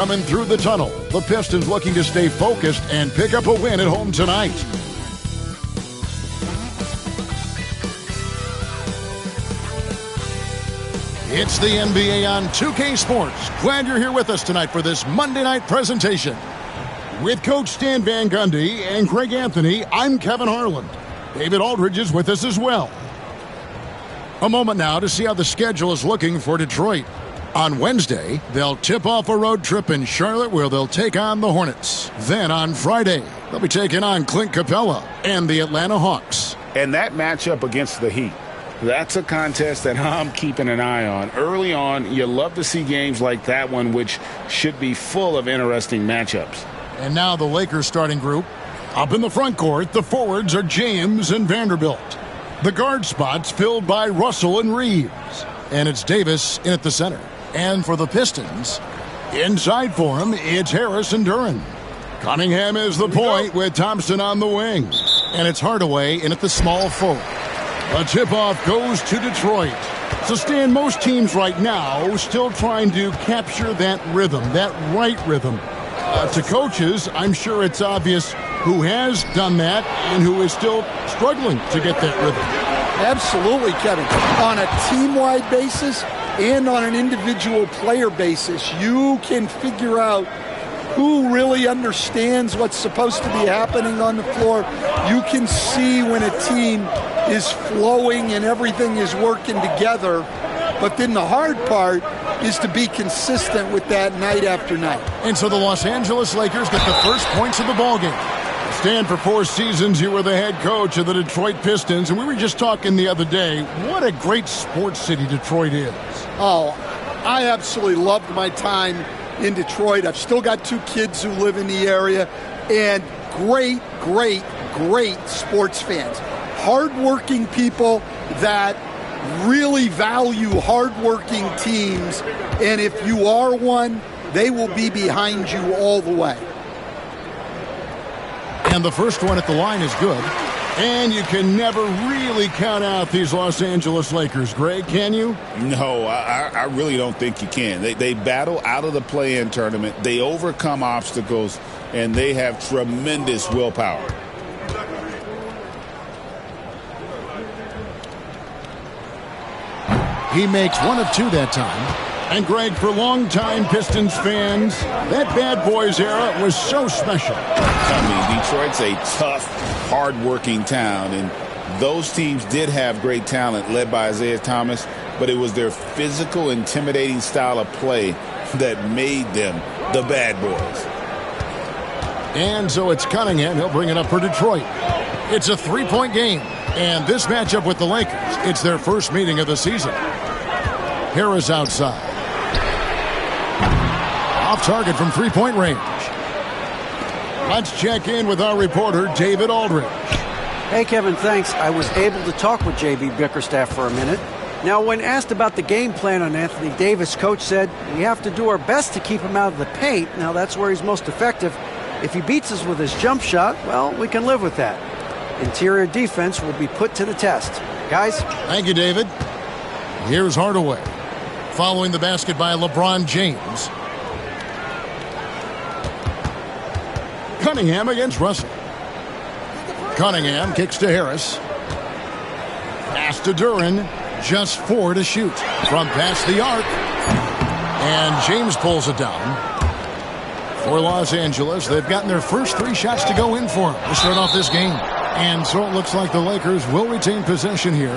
Coming through the tunnel, the Pistons looking to stay focused and pick up a win at home tonight. It's the NBA on 2K Sports. Glad you're here with us tonight for this Monday night presentation. With Coach Stan Van Gundy and Greg Anthony, I'm Kevin Harlan. David Aldridge is with us as well. A moment now to see how the schedule is looking for Detroit. On Wednesday, they'll tip off a road trip in Charlotte where they'll take on the Hornets. Then on Friday, they'll be taking on Clint Capella and the Atlanta Hawks. And that matchup against the Heat, that's a contest that I'm keeping an eye on. Early on, you love to see games like that one, which should be full of interesting matchups. And now the Lakers starting group. Up in the front court, the forwards are James and Vanderbilt. The guard spots filled by Russell and Reeves. And it's Davis in at the center. And for the Pistons, inside for him, it's Harris and Duran. Cunningham is the point with Thompson on the wing. And it's Hardaway in at the small forward. A tip-off goes to Detroit. So, Stan, most teams right now still trying to capture that rhythm, that right rhythm. To coaches, I'm sure it's obvious who has done that and who is still struggling to get that rhythm. Absolutely, Kevin. On a team-wide basis and on an individual player basis, you can figure out who really understands what's supposed to be happening on the floor. You can see when a team is flowing and everything is working together. But then the hard part is to be consistent with that night after night. And so the Los Angeles Lakers get the first points of the ballgame. Stan, for 4 seasons, you were the head coach of the Detroit Pistons, and we were just talking the other day, what a great sports city Detroit is. Oh, I absolutely loved my time in Detroit. I've still got 2 kids who live in the area, and great, great, great sports fans. Hardworking people that really value hardworking teams, and if you are one, they will be behind you all the way. And the first one at the line is good. And you can never really count out these Los Angeles Lakers, Greg, can you? No, I really don't think you can. They battle out of the play-in tournament. They overcome obstacles, and they have tremendous willpower. He makes 1 of 2 that time. And, Greg, for longtime Pistons fans, that bad boys era was so special. I mean, Detroit's a tough, hard-working town, and those teams did have great talent led by Isaiah Thomas, but it was their physical, intimidating style of play that made them the bad boys. And so it's Cunningham. He'll bring it up for Detroit. It's a 3-point game, and this matchup with the Lakers, it's their first meeting of the season. Harris outside. Off target from 3-point range. Let's check in with our reporter, David Aldridge. Hey, Kevin, thanks. I was able to talk with J.B. Bickerstaff for a minute. Now, when asked about the game plan on Anthony Davis, Coach said, we have to do our best to keep him out of the paint. Now, that's where he's most effective. If he beats us with his jump shot, well, we can live with that. Interior defense will be put to the test. Guys? Thank you, David. Here's Hardaway. Following the basket by LeBron James. Cunningham against Russell. Cunningham kicks to Harris. Pass to Duran. Just 4 to shoot. From past the arc. And James pulls it down. For Los Angeles, they've gotten their first 3 shots to go in for them to start off this game. And so it looks like the Lakers will retain possession here.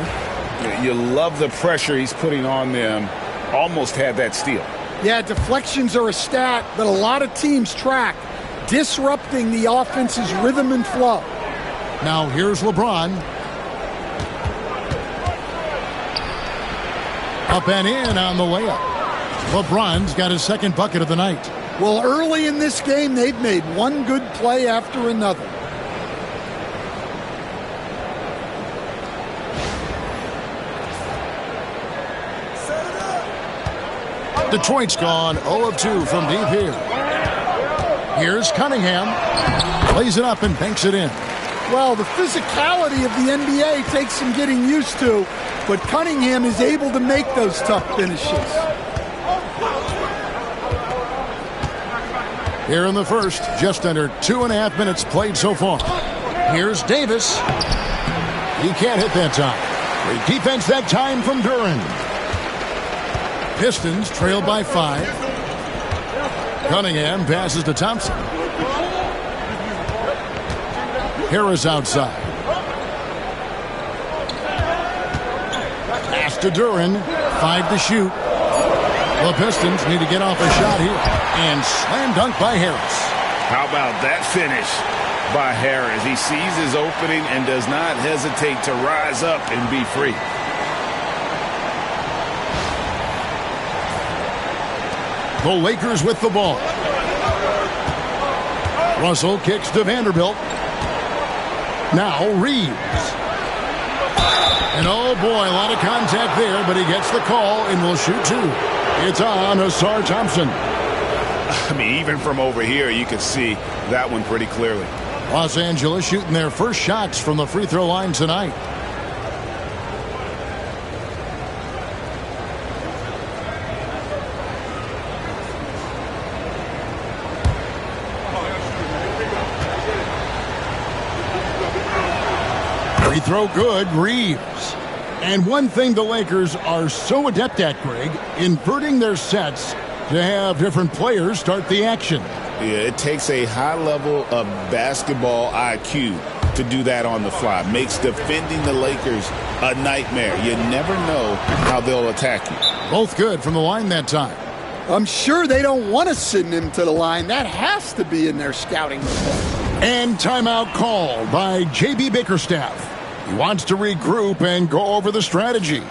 You love the pressure he's putting on them. Almost had that steal. Yeah, deflections are a stat that a lot of teams track, disrupting the offense's rhythm and flow. Now here's LeBron. Up and in on the layup. LeBron's got his second bucket of the night. Well, early in this game, they've made one good play after another. Detroit's gone 0 of 2 from deep here. Here's Cunningham. Plays it up and banks it in. Well, the physicality of the NBA takes some getting used to, but Cunningham is able to make those tough finishes. Here in the first, just under 2.5 minutes played so far. Here's Davis. He can't hit that time. Great defense that time from Duran. Pistons trail by 5. Cunningham passes to Thompson. Harris outside. Pass to Duran. 5 to shoot. The Pistons need to get off a shot here. And slam dunk by Harris. How about that finish by Harris? He sees his opening and does not hesitate to rise up and be free. The Lakers with the ball. Russell kicks to Vanderbilt. Now Reeves. And oh boy, a lot of contact there, but he gets the call and will shoot 2. It's on Asar Thompson. I mean, even from over here, you can see that one pretty clearly. Los Angeles shooting their first shots from the free throw line tonight. Free throw good, Reeves. And one thing the Lakers are so adept at, Greg, inverting their sets to have different players start the action. Yeah, it takes a high level of basketball IQ to do that on the fly. Makes defending the Lakers a nightmare. You never know how they'll attack you. Both good from the line that time. I'm sure they don't want to send him to the line. That has to be in their scouting report. And timeout called by J.B. Bickerstaff. He wants to regroup and go over the strategy.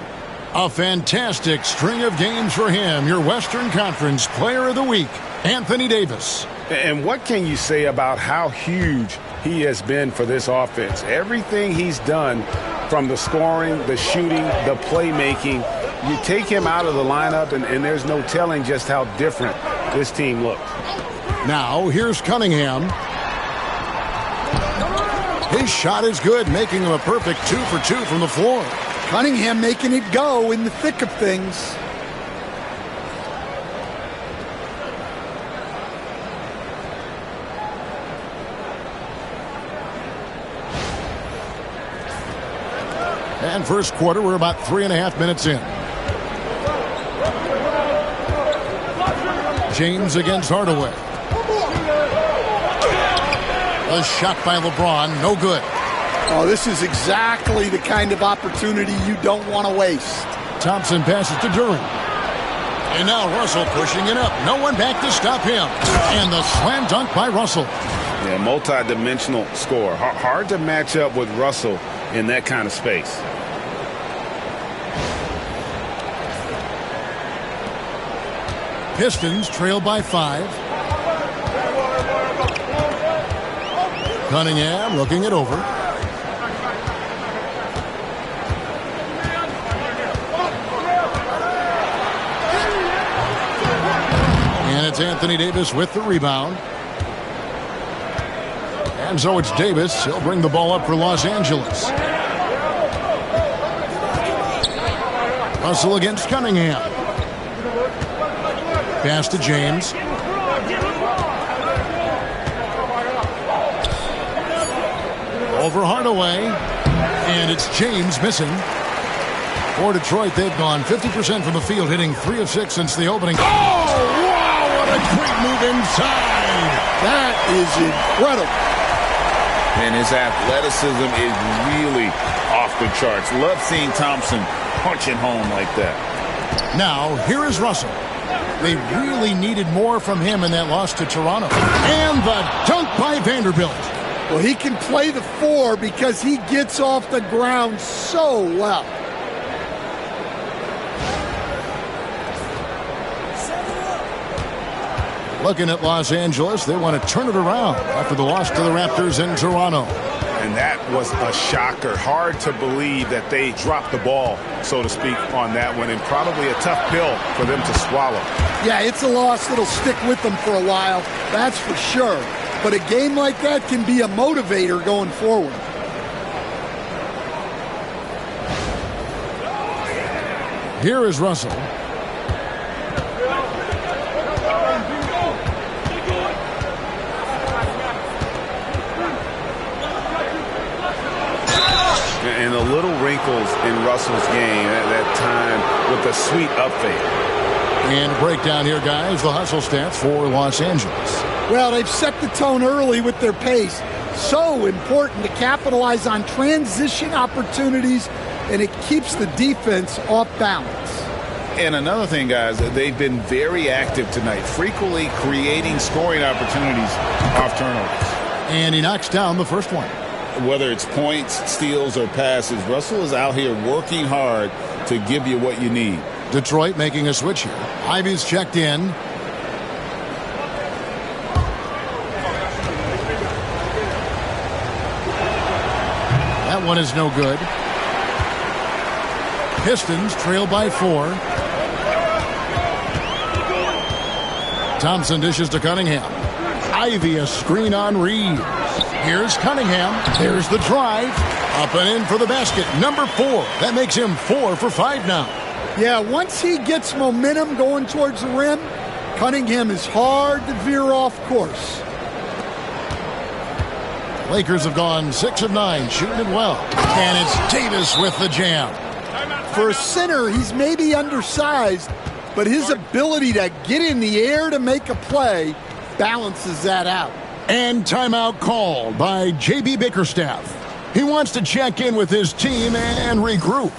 A fantastic string of games for him. Your Western Conference Player of the Week, Anthony Davis. And what can you say about how huge he has been for this offense? Everything he's done, from the scoring, the shooting, the playmaking, you take him out of the lineup, and there's no telling just how different this team looks. Now, here's Cunningham. His shot is good, making him a perfect 2 for 2 from the floor. Cunningham making it go in the thick of things. And first quarter, we're about 3.5 minutes in. James against Hardaway. A shot by LeBron, no good. Oh, this is exactly the kind of opportunity you don't want to waste. Thompson passes to Duran. And now Russell pushing it up. No one back to stop him. And the slam dunk by Russell. Yeah, multi-dimensional score. Hard to match up with Russell in that kind of space. Pistons trail by 5. Cunningham looking it over. And it's Anthony Davis with the rebound. And so it's Davis. He'll bring the ball up for Los Angeles. Russell against Cunningham. Pass to James. Over Hardaway. And it's James missing. For Detroit, they've gone 50% from the field, hitting 3 of 6 since the opening. Oh, wow, what a great move inside. That is incredible. And his athleticism is really off the charts. Love seeing Thompson punching home like that. Now, here is Russell. They really needed more from him in that loss to Toronto. And the dunk by Vanderbilt. Well, he can play the 4 because he gets off the ground so well. Looking at Los Angeles, they want to turn it around after the loss to the Raptors in Toronto. And that was a shocker. Hard to believe that they dropped the ball, so to speak, on that one. And probably a tough pill for them to swallow. Yeah, it's a loss that'll stick with them for a while. That's for sure. But a game like that can be a motivator going forward. Here is Russell. and the little wrinkles in Russell's game at that time with the sweet up fade. And breakdown here, guys, the hustle stats for Los Angeles. Well, they've set the tone early with their pace. So important to capitalize on transition opportunities, and it keeps the defense off balance. And another thing, guys, they've been very active tonight, frequently creating scoring opportunities off turnovers. And he knocks down the first one. Whether it's points, steals, or passes, Russell is out here working hard to give you what you need. Detroit making a switch here. Ivy's checked in. That one is no good. Pistons trail by 4. Thompson dishes to Cunningham. Ivy a screen on Reeves. Here's Cunningham. There's the drive. Up and in for the basket. Number 4. That makes him 4 for 5 now. Yeah, once he gets momentum going towards the rim, Cunningham is hard to veer off course. Lakers have gone 6 of 9, shooting it well. And it's Davis with the jam. For a center, he's maybe undersized, but his ability to get in the air to make a play balances that out. And timeout called by J.B. Bickerstaff. He wants to check in with his team and regroup.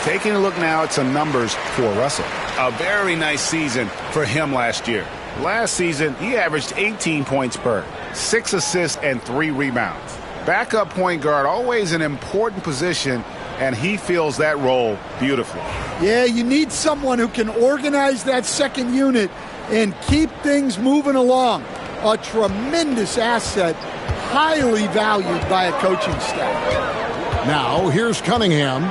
Taking a look now at some numbers for Russell. A very nice season for him last year. Last season, he averaged 18 points per, 6 assists, and 3 rebounds. Backup point guard, always an important position, and he fills that role beautifully. Yeah, you need someone who can organize that second unit and keep things moving along. A tremendous asset, highly valued by a coaching staff. Now, here's Cunningham.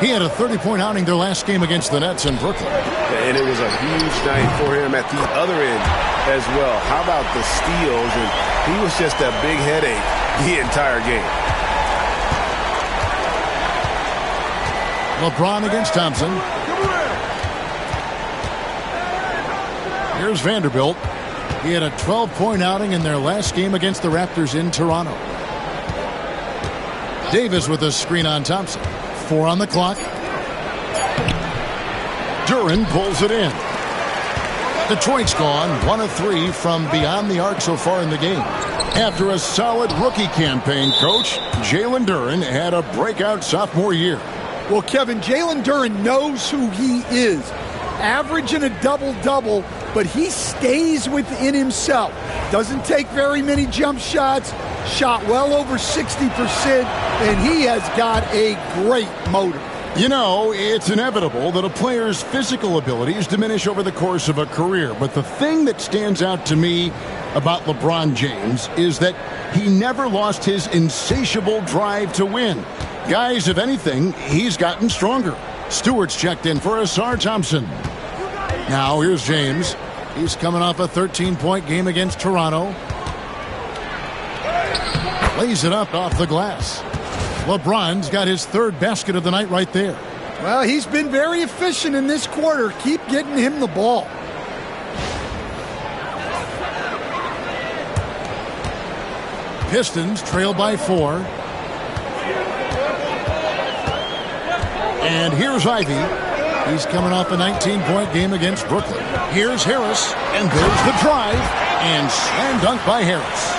He had a 30-point outing their last game against the Nets in Brooklyn. And it was a huge night for him at the other end as well. How about the steals? And he was just a big headache the entire game. LeBron against Thompson. Here's Vanderbilt. He had a 12-point outing in their last game against the Raptors in Toronto. Davis with a screen on Thompson. 4 on the clock. Duren pulls it in. Detroit's gone 1 of 3 from beyond the arc so far in the game. After a solid rookie campaign, Coach, Jalen Duren had a breakout sophomore year. Well, Kevin, Jalen Duren knows who he is. Averaging a double-double, but he stays within himself. Doesn't take very many jump shots. Shot well over 60%, and he has got a great motor. You know, it's inevitable that a player's physical abilities diminish over the course of a career. But the thing that stands out to me about LeBron James is that he never lost his insatiable drive to win. Guys, if anything, he's gotten stronger. Stewart's checked in for Asar Thompson. Now here's James. He's coming off a 13-point game against Toronto. Lays it up off the glass. LeBron's got his 3rd basket of the night right there. Well, he's been very efficient in this quarter. Keep getting him the ball. Pistons trail by 4. And here's Ivy. He's coming off a 19-point game against Brooklyn. Here's Harris, and there's the drive, and slam dunk by Harris.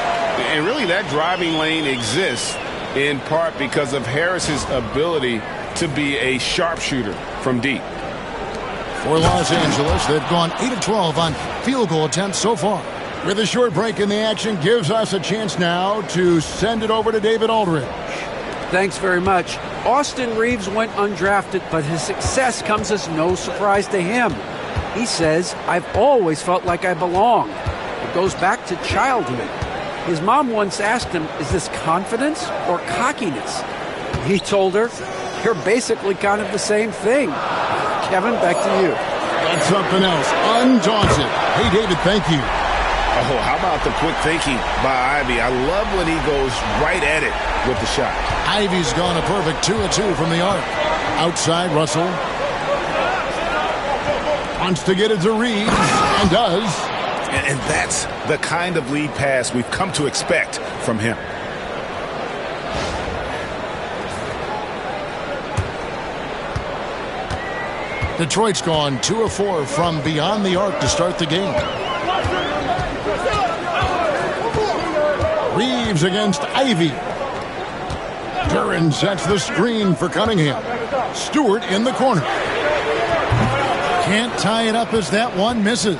And really that driving lane exists in part because of Harris's ability to be a sharpshooter from deep. For Los Angeles, they've gone 8 of 12 on field goal attempts so far. With a short break in the action, gives us a chance now to send it over to David Aldridge. Thanks very much. Austin Reeves went undrafted, but his success comes as no surprise to him. He says, "I've always felt like I belong." It goes back to childhood. His mom once asked him, "Is this confidence or cockiness?" He told her, "You're basically kind of the same thing." Kevin, back to you. That's something else. Undaunted. Hey, David, thank you. Oh, how about the quick thinking by Ivy? I love when he goes right at it with the shot. Ivy's gone a perfect 2 of 2 from the arc. Outside, Russell. Wants to get it to Reeves, and does. And that's the kind of lead pass we've come to expect from him. Detroit's gone 2 of 4 from beyond the arc to start the game. Reeves against Ivy. Duran sets the screen for Cunningham. Stewart in the corner. Can't tie it up as that one misses.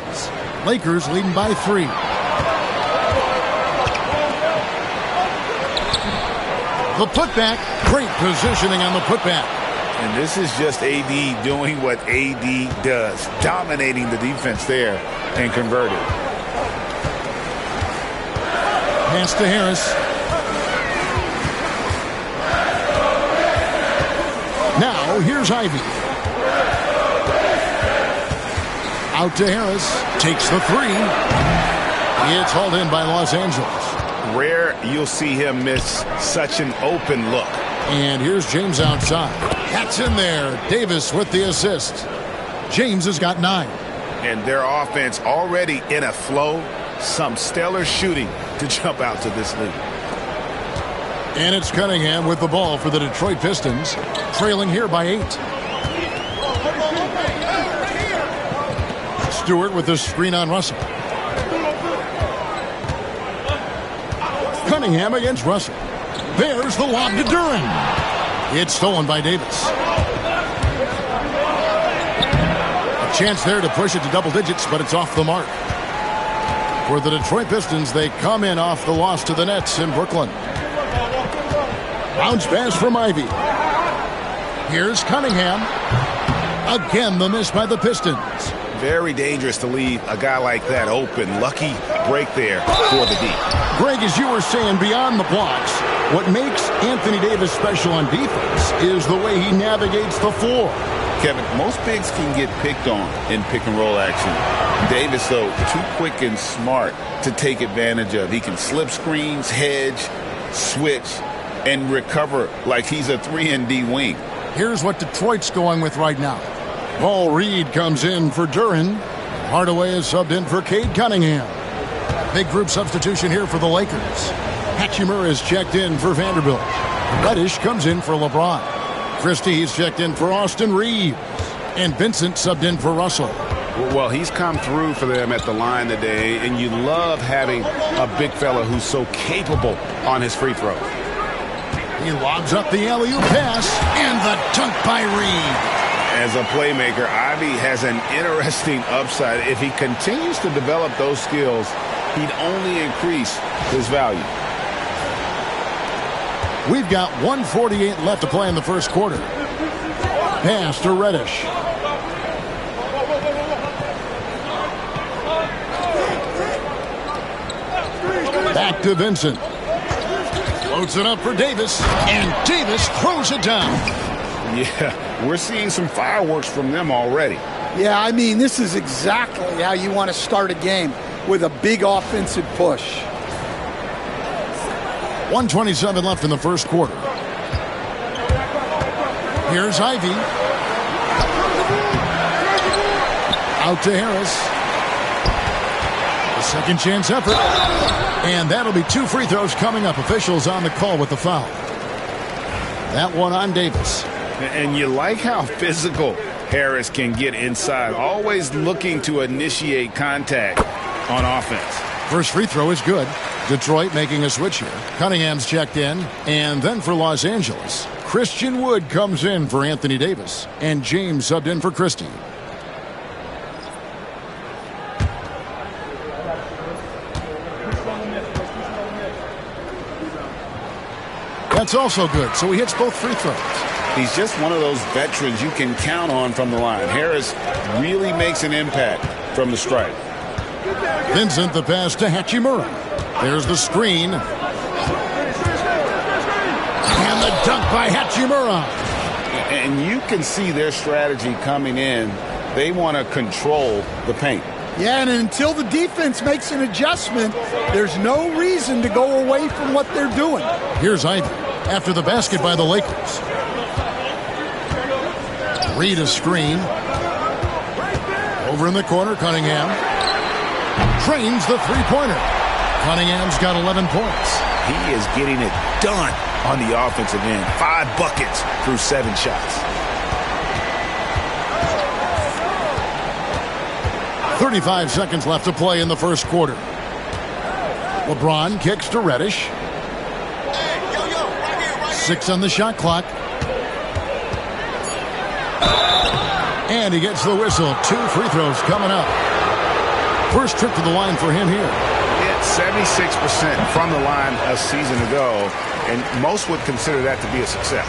Lakers leading by 3. The putback. Great positioning on the putback. And this is just AD doing what AD does, dominating the defense there and converting. Pass to Harris. Now here's Ivy. Out to Harris. Takes the 3. It's hauled in by Los Angeles. Rare you'll see him miss such an open look. And here's James outside. That's in there. Davis with the assist. James has got 9. And their offense already in a flow. Some stellar shooting to jump out to this lead. And it's Cunningham with the ball for the Detroit Pistons. Trailing here by 8. Stewart with the screen on Russell. Cunningham against Russell. There's the lob to Duran. It's stolen by Davis. A chance there to push it to double digits, but it's off the mark. For the Detroit Pistons, they come in off the loss to the Nets in Brooklyn. Bounce pass from Ivy. Here's Cunningham. Again, the miss by the Pistons. Very dangerous to leave a guy like that open. Lucky break there for the D. Greg, as you were saying, beyond the blocks, what makes Anthony Davis special on defense is the way he navigates the floor. Kevin, most bigs can get picked on in pick-and-roll action. Davis, though, too quick and smart to take advantage of. He can slip screens, hedge, switch, and recover like he's a 3-and-D wing. Here's what Detroit's going with right now. Paul Reed comes in for Duran. Hardaway is subbed in for Cade Cunningham. Big group substitution here for the Lakers. Hachimura is checked in for Vanderbilt. Reddish comes in for LeBron. Christie is checked in for Austin Reeves. And Vincent subbed in for Russell. Well, he's come through for them at the line today, and you love having a big fella who's so capable on his free throw. He lobs up the alley-oop pass, and the dunk by Reed. As a playmaker, Ivy has an interesting upside. If he continues to develop those skills, he'd only increase his value. We've got 1:48 left to play in the first quarter. Pass to Reddish. Back to Vincent. Floats it up for Davis, and Davis throws it down. Yeah, we're seeing some fireworks from them already. Yeah, I mean, this is exactly how you want to start a game, with a big offensive push. 1:27 left in the first quarter. Here's Ivy. Out to Harris. The second chance effort. And that'll be 2 free throws coming up. Officials on the call with the foul. That one on Davis. And you like how physical Harris can get inside, always looking to initiate contact on offense. First free throw is good. Detroit making a switch here. Cunningham's checked in. And then for Los Angeles, Christian Wood comes in for Anthony Davis. And James subbed in for Christie. That's also good. So he hits both free throws. He's just one of those veterans you can count on from the line. Harris really makes an impact from the stripe. Vincent, the pass to Hachimura. There's the screen. And the dunk by Hachimura. And you can see their strategy coming in. They want to control the paint. Yeah, and until the defense makes an adjustment, there's no reason to go away from what they're doing. Here's Ivy after the basket by the Lakers. Reed a screen. Over in the corner, Cunningham trains the three-pointer. Cunningham's got 11 points. He is getting it done on the offensive end. 5 buckets through 7 shots. 35 seconds left to play in the first quarter. LeBron kicks to Reddish. 6 on the shot clock. And he gets the whistle. 2 free throws coming up. First trip to the line for him here. Hit 76% from the line a season ago, and most would consider that to be a success.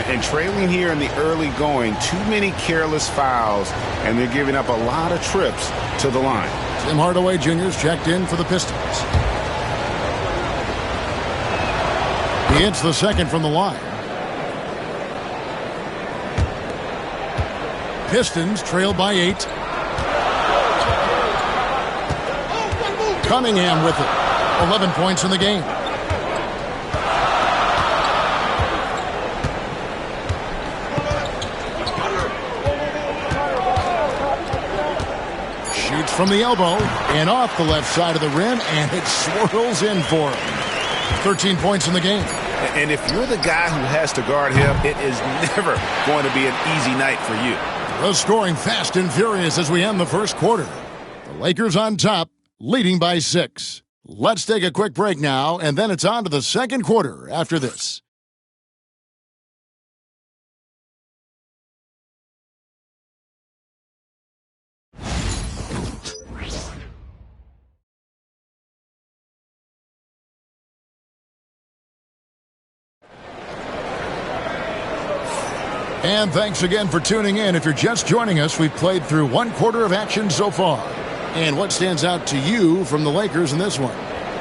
And trailing here in the early going, too many careless fouls, and they're giving up a lot of trips to the line. Tim Hardaway Jr.'s checked in for the Pistons. He hits the second from the line. Pistons trail by 8. Cunningham with it. 11 points in the game. Shoots from the elbow and off the left side of the rim, and it swirls in for him. 13 points in the game. And if you're the guy who has to guard him, it is never going to be an easy night for you. The scoring fast and furious as we end the first quarter. The Lakers on top, leading by 6. Let's take a quick break now, and then it's on to the second quarter after this. And thanks again for tuning in. If you're just joining us, we've played through 1 quarter of action so far. And what stands out to you from the Lakers in this one?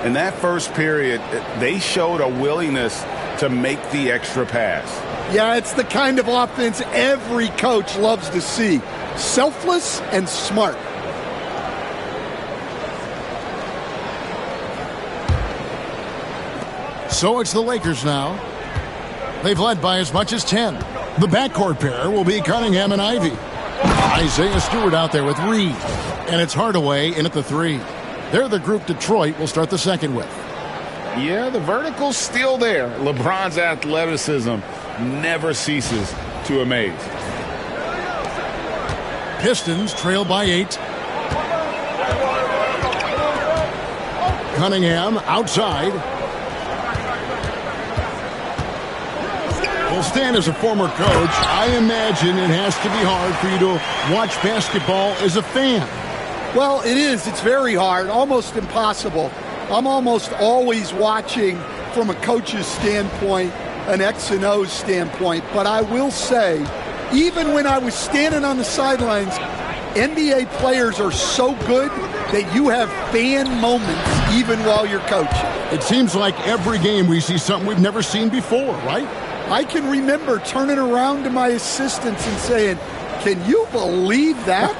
In that first period, they showed a willingness to make the extra pass. Yeah, it's the kind of offense every coach loves to see. Selfless and smart. So it's the Lakers now. They've led by as much as 10. The backcourt pair will be Cunningham and Ivy. Isaiah Stewart out there with Reed. And it's Hardaway in at the 3. They're the group Detroit will start the second with. Yeah, the vertical's still there. LeBron's athleticism never ceases to amaze. Pistons trail by 8. Cunningham outside. Well, Stan, as a former coach, I imagine it has to be hard for you to watch basketball as a fan. Well, it is. It's very hard, almost impossible. I'm almost always watching from a coach's standpoint, an X and O standpoint. But I will say, even when I was standing on the sidelines, NBA players are so good that you have fan moments even while you're coaching. It seems like every game we see something we've never seen before, right? I can remember turning around to my assistants and saying, "Can you believe that?"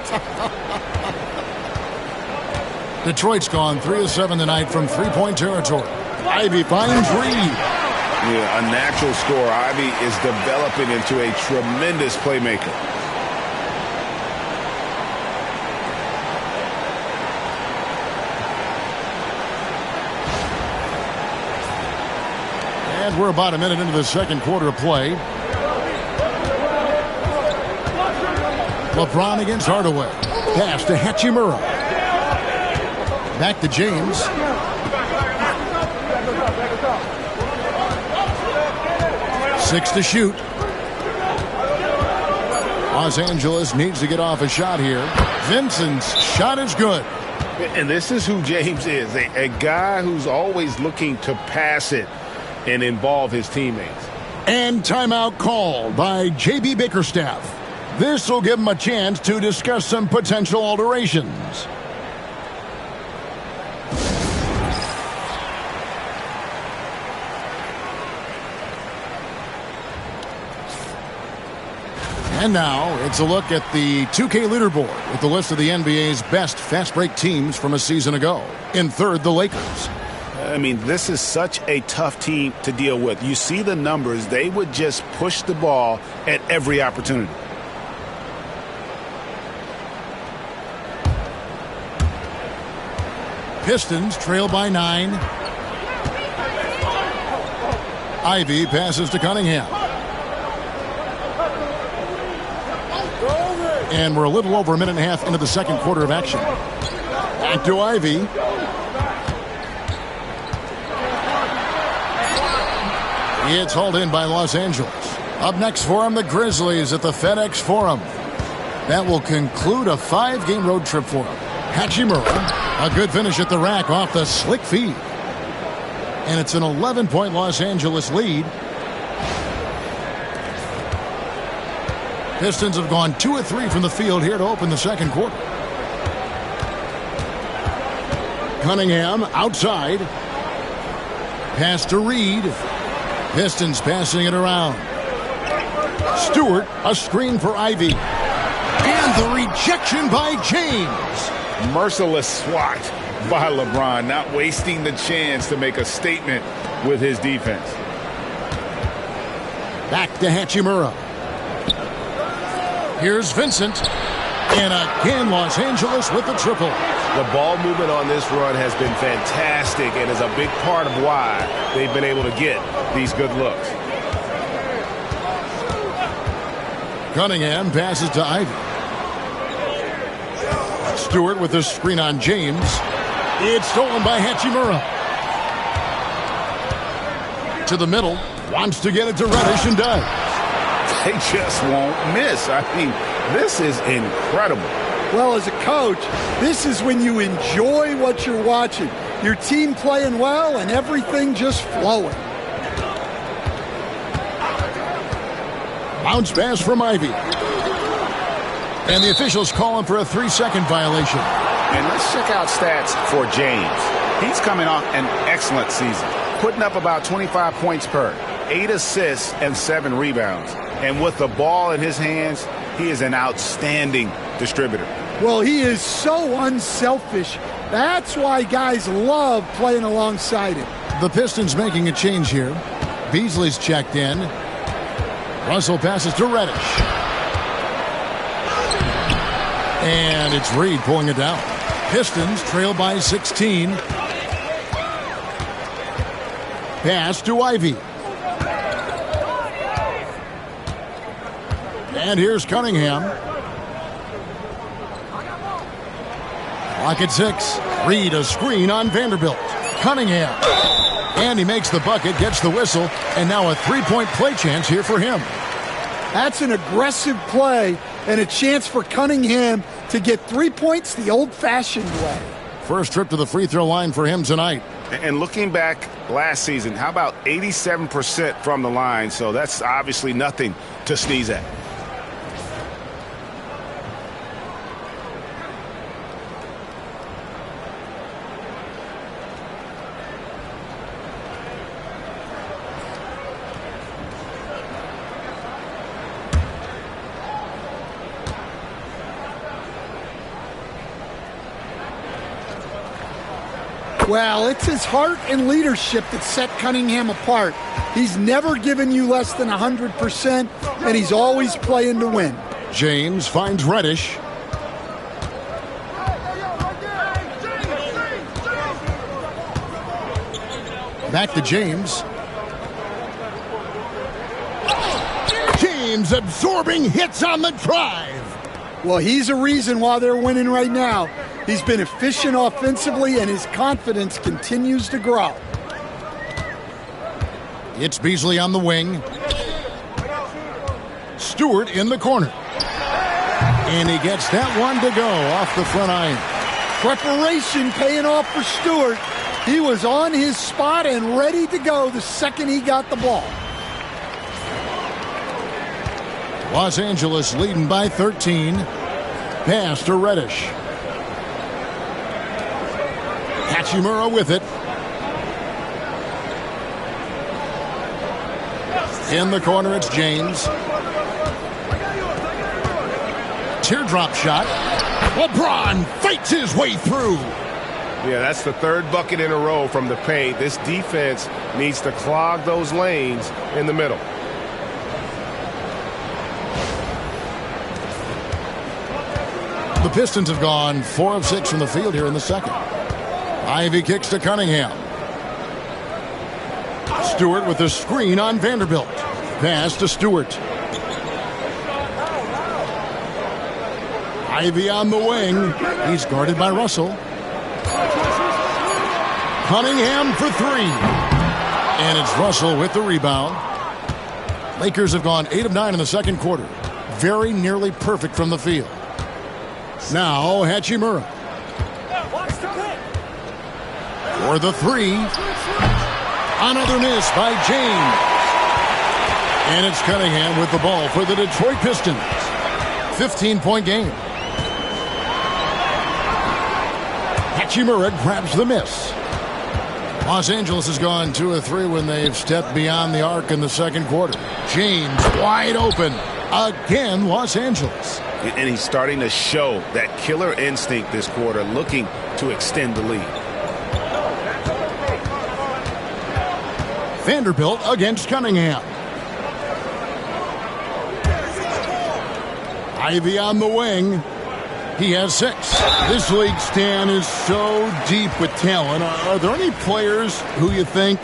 Detroit's gone 3 of 7 tonight from three-point territory. Ivy finds Reed. Yeah, a natural scorer. Ivy is developing into a tremendous playmaker. And we're about a minute into the second quarter of play. LeBron against Hardaway. Pass to Hachimura. Back to James. Six to shoot. Los Angeles needs to get off a shot here. Vincent's shot is good. And this is who James is, a guy who's always looking to pass it and involve his teammates. And timeout called by J.B. Bickerstaff. This will give him a chance to discuss some potential alterations. And now it's a look at the 2K leaderboard with the list of the NBA's best fast break teams from a season ago. In third, the Lakers. I mean, this is such a tough team to deal with. You see the numbers. They would just push the ball at every opportunity. Pistons trail by 9. Ivy passes to Cunningham. And we're a little over a minute and a half into the second quarter of action. Back to Ivy. It's hauled in by Los Angeles. Up next for them, the Grizzlies at the FedEx Forum. That will conclude a 5-game road trip for them. Hachimura, a good finish at the rack off the slick feed. And it's an 11-point Los Angeles lead. Pistons have gone 2 of 3 from the field here to open the second quarter. Cunningham outside. Pass to Reed. Pistons passing it around. Stewart, a screen for Ivy. And the rejection by James. Merciless swat by LeBron, not wasting the chance to make a statement with his defense. Back to Hachimura. Here's Vincent. And again, Los Angeles with the triple. The ball movement on this run has been fantastic and is a big part of why they've been able to get these good looks. Cunningham passes to Ivy. Stewart with the screen on James. It's stolen by Hachimura. To the middle. Wants to get it to Reddish and does. They just won't miss. I mean, this is incredible. Well, as a coach, this is when you enjoy what you're watching. Your team playing well and everything just flowing. Bounce pass from Ivy. And the officials call him for a 3-second violation. And let's check out stats for James. He's coming off an excellent season, putting up about 25 points per, 8 assists and 7 rebounds. And with the ball in his hands, he is an outstanding distributor. Well, he is so unselfish. That's why guys love playing alongside him. The Pistons making a change here. Beasley's checked in. Russell passes to Reddish. And it's Reed pulling it down. Pistons trail by 16. Pass to Ivy. And here's Cunningham. Clock at 6. Reed a screen on Vanderbilt. Cunningham. And he makes the bucket, gets the whistle, and now a 3-point play chance here for him. That's an aggressive play and a chance for Cunningham to get 3 points the old-fashioned way. First trip to the free throw line for him tonight. And looking back last season, how about 87% from the line? So that's obviously nothing to sneeze at. Well, it's his heart and leadership that set Cunningham apart. He's never given you less than 100%, and he's always playing to win. James finds Reddish. Back to James. James absorbing hits on the drive. Well, he's a reason why they're winning right now. He's been efficient offensively, and his confidence continues to grow. It's Beasley on the wing. Stewart in the corner. And he gets that one to go off the front iron. Preparation paying off for Stewart. He was on his spot and ready to go the second he got the ball. Los Angeles leading by 13. Pass to Reddish. Hachimura with it. In the corner, it's James. Teardrop shot. LeBron fights his way through. Yeah, that's the third bucket in a row from the paint. This defense needs to clog those lanes in the middle. The Pistons have gone 4 of 6 from the field here in the second. Ivy kicks to Cunningham. Stewart with a screen on Vanderbilt. Pass to Stewart. Ivy on the wing. He's guarded by Russell. Cunningham for three. And it's Russell with the rebound. Lakers have gone 8 of 9 in the second quarter. Very nearly perfect from the field. Now Hachimura. For the three. Another miss by James. And it's Cunningham with the ball for the Detroit Pistons. 15-point game. Hachimura grabs the miss. Los Angeles has gone 2 of 3 when they've stepped beyond the arc in the second quarter. James wide open. Again, Los Angeles. And he's starting to show that killer instinct this quarter, looking to extend the lead. Vanderbilt against Cunningham. Ivy on the wing. He has 6. This league, Stan, is so deep with talent. Are there any players who you think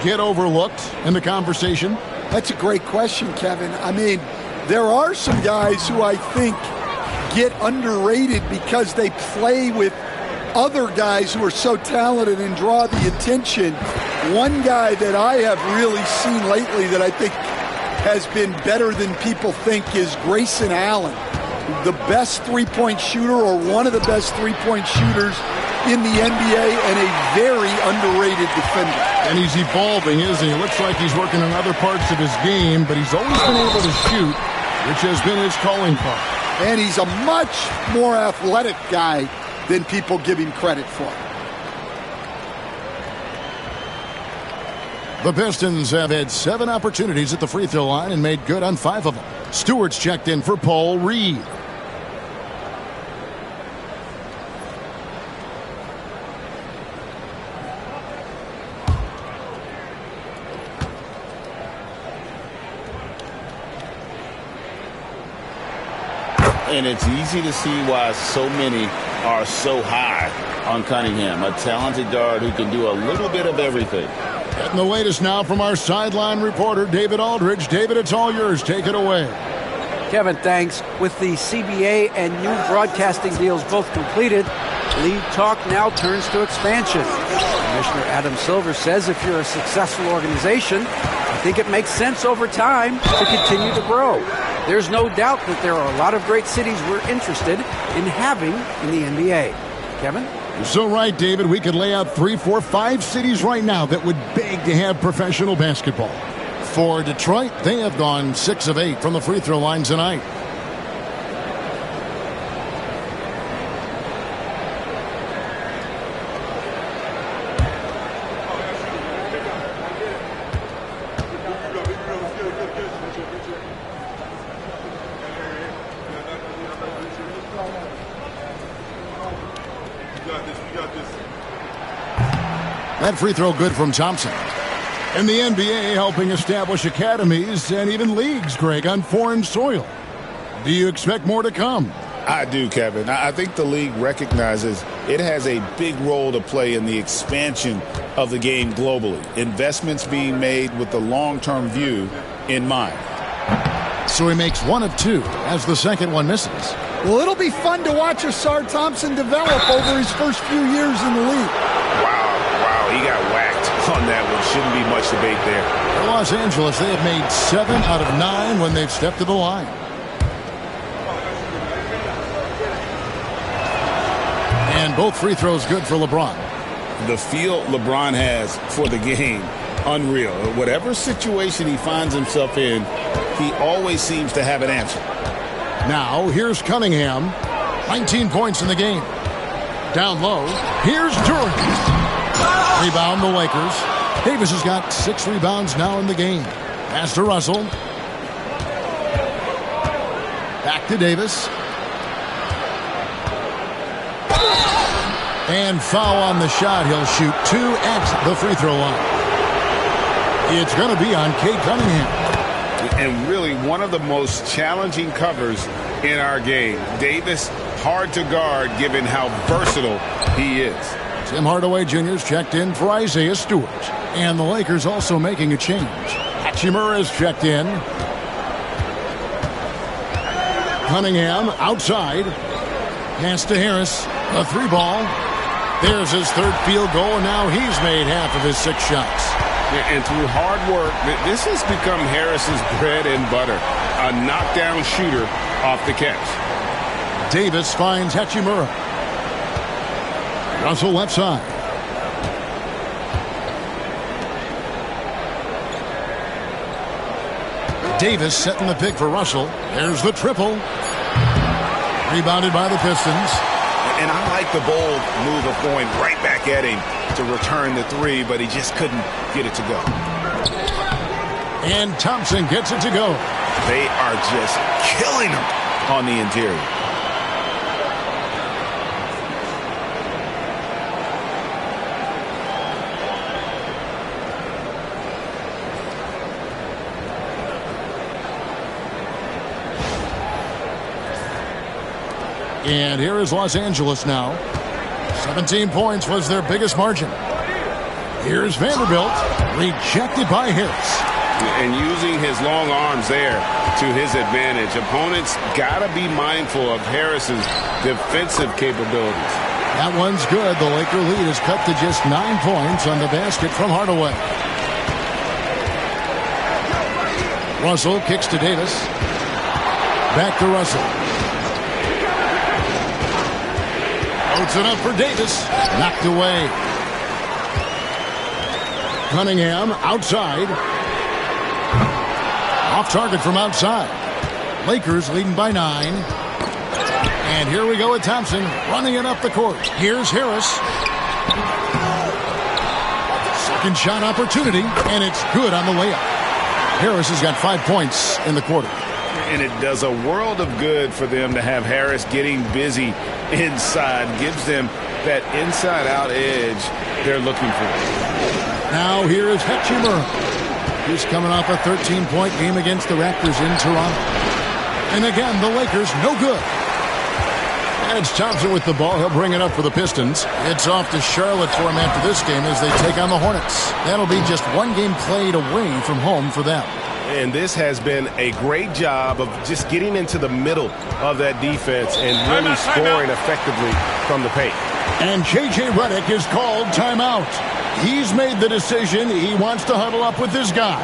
get overlooked in the conversation? That's a great question, Kevin. I mean, there are some guys who I think get underrated because they play with other guys who are so talented and draw the attention. One guy that I have really seen lately that I think has been better than people think is Grayson Allen, the best three-point shooter or one of the best three-point shooters in the NBA and a very underrated defender. And he's evolving, isn't he? Looks like he's working on other parts of his game, but he's always been able to shoot, which has been his calling card. And he's a much more athletic guy than people give him credit for. The Pistons have had 7 opportunities at the free throw line and made good on 5 of them. Stewart's checked in for Paul Reed. And it's easy to see why so many are so high on Cunningham, a talented guard who can do a little bit of everything. Getting the latest now from our sideline reporter, David Aldridge. David, it's all yours. Take it away. Kevin, thanks. With the CBA and new broadcasting deals both completed, league talk now turns to expansion. Commissioner Adam Silver says if you're a successful organization, I think it makes sense over time to continue to grow. There's no doubt that there are a lot of great cities we're interested in having in the NBA. Kevin? You're so right, David. We could lay out 3, 4, 5 cities right now that would beg to have professional basketball. For Detroit, they have gone 6 of 8 from the free throw line tonight. That free throw good from Thompson. And the NBA helping establish academies and even leagues, Greg, on foreign soil. Do you expect more to come? I do, Kevin. I think the league recognizes it has a big role to play in the expansion of the game globally. Investments being made with the long-term view in mind. So he makes 1 of 2 as the second one misses. Well, it'll be fun to watch Asar Thompson develop over his first few years in the league. Wow, he got whacked on that one. Shouldn't be much debate there. For Los Angeles, they have made 7 out of 9 when they've stepped to the line. And both free throws good for LeBron. The feel LeBron has for the game, unreal. Whatever situation he finds himself in, he always seems to have an answer. Now, here's Cunningham. 19 points in the game. Down low, here's Durant. Rebound the Lakers. Davis has got 6 rebounds now in the game. Pass to Russell. Back to Davis. And foul on the shot. He'll shoot 2 at the free throw line. It's going to be on Cade Cunningham. And really one of the most challenging covers in our game. Davis, hard to guard given how versatile he is. Tim Hardaway Jr.'s checked in for Isaiah Stewart. And the Lakers also making a change. Hachimura is checked in. Cunningham outside. Pass to Harris. A 3-ball. There's his third field goal, and now he's made half of his 6 shots. And through hard work, this has become Harris's bread and butter. A knockdown shooter off the catch. Davis finds Hachimura. Russell left side. Davis setting the pick for Russell. There's the triple. Rebounded by the Pistons. And I like the bold move of going right back at him to return the 3, but he just couldn't get it to go. And Thompson gets it to go. They are just killing him on the interior. And here is Los Angeles now. 17 points was their biggest margin. Here's Vanderbilt, rejected by Harris. And using his long arms there to his advantage. Opponents got to be mindful of Harris's defensive capabilities. That one's good. The Laker lead is cut to just 9 points on the basket from Hardaway. Russell kicks to Davis. Back to Russell. Puts it up for Davis. Knocked away. Cunningham outside. Off target from outside. Lakers leading by 9. And here we go with Thompson running it up the court. Here's Harris. Second shot opportunity, and it's good on the layup. Harris has got 5 points in the quarter. And it does a world of good for them to have Harris getting busy inside. Gives them that inside-out edge they're looking for. Now here is Hachimura. He's coming off a 13-point game against the Raptors in Toronto. And again, the Lakers no good. And it's Thompson with the ball. He'll bring it up for the Pistons. It's off to Charlotte for him after this game as they take on the Hornets. That'll be just one game played away from home for them. And this has been a great job of just getting into the middle of that defense and really scoring effectively from the paint. And J.J. Redick is called timeout. He's made the decision. He wants to huddle up with his guys.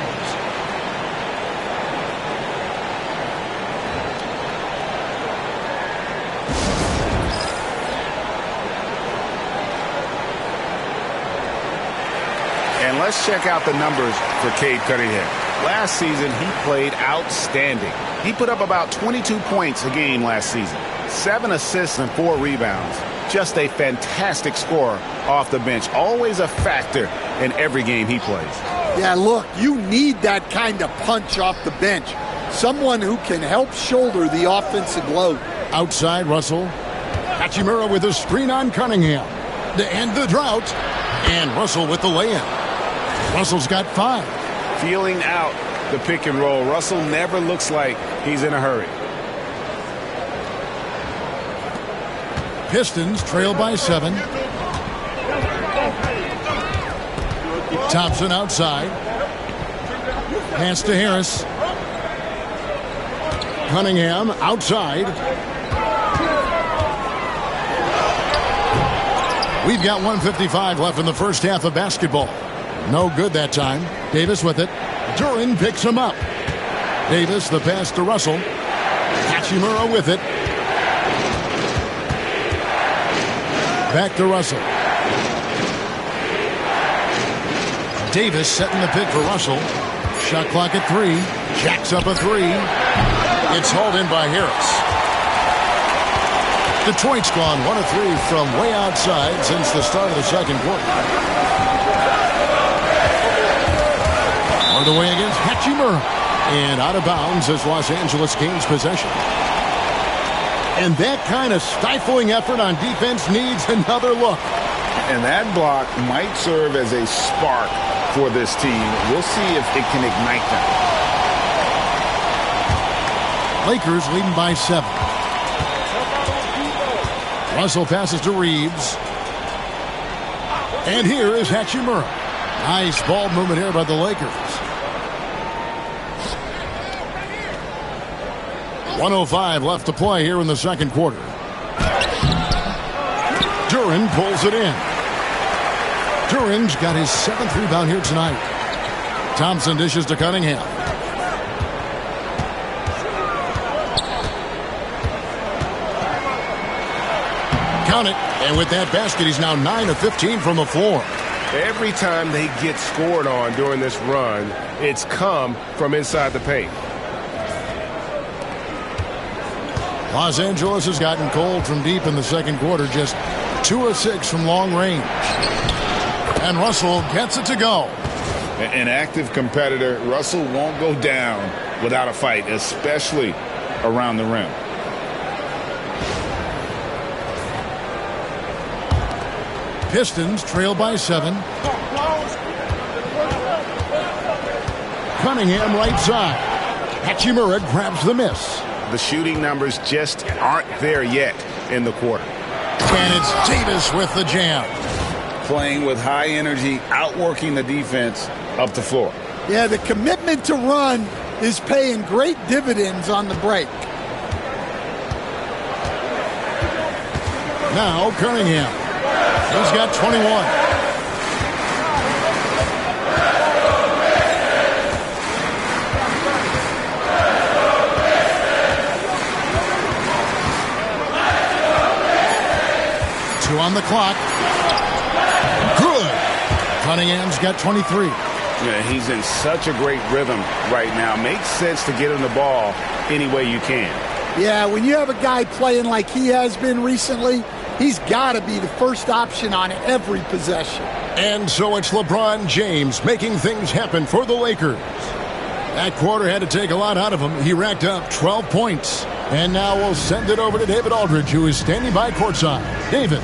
And let's check out the numbers for Cade Cunningham. Last season, he played outstanding. He put up about 22 points a game last season, 7 assists and 4 rebounds. Just a fantastic scorer off the bench. Always a factor in every game he plays. Yeah, look, you need that kind of punch off the bench. Someone who can help shoulder the offensive load. Outside, Russell. Hachimura with a screen on Cunningham to end the drought. And Russell with the lay-in. Russell's got 5. Feeling out the pick and roll. Russell never looks like he's in a hurry. Pistons trail by 7. Thompson outside. Pass to Harris. Cunningham outside. We've got 1:55 left in the first half of basketball. No good that time. Davis with it. Duran picks him up. Davis, the pass to Russell. Hachimura with it. Back to Russell. Davis setting the pick for Russell. Shot clock at 3. Jacks up a 3. It's hauled in by Harris. Detroit's gone 1 of 3 from way outside since the start of the second quarter. Hardaway against Hachimura. And out of bounds as Los Angeles gains possession. And that kind of stifling effort on defense needs another look. And that block might serve as a spark for this team. We'll see if it can ignite them. Lakers leading by 7. Russell passes to Reeves. And here is Hachimura. Nice ball movement here by the Lakers. 1:05 left to play here in the second quarter. Duran pulls it in. Duran's got his 7th rebound here tonight. Thompson dishes to Cunningham. Count it. And with that basket, he's now 9 of 15 from the floor. Every time they get scored on during this run, it's come from inside the paint. Los Angeles has gotten cold from deep in the second quarter, just 2 of 6 from long range. And Russell gets it to go. An active competitor, Russell won't go down without a fight, especially around the rim. Pistons trail by 7. Cunningham right side. Hachimura grabs the miss. The shooting numbers just aren't there yet in the quarter. And it's Davis with the jam. Playing with high energy, outworking the defense up the floor. Yeah, the commitment to run is paying great dividends on the break. Now Cunningham. He's got 21. Two on the clock. Good. Cunningham's got 23. Yeah, he's in such a great rhythm right now. Makes sense to get him the ball any way you can. Yeah, when you have a guy playing like he has been recently, he's got to be the first option on every possession. And so it's LeBron James making things happen for the Lakers. That quarter had to take a lot out of him. He racked up 12 points. And now we'll send it over to David Aldridge, who is standing by courtside. David.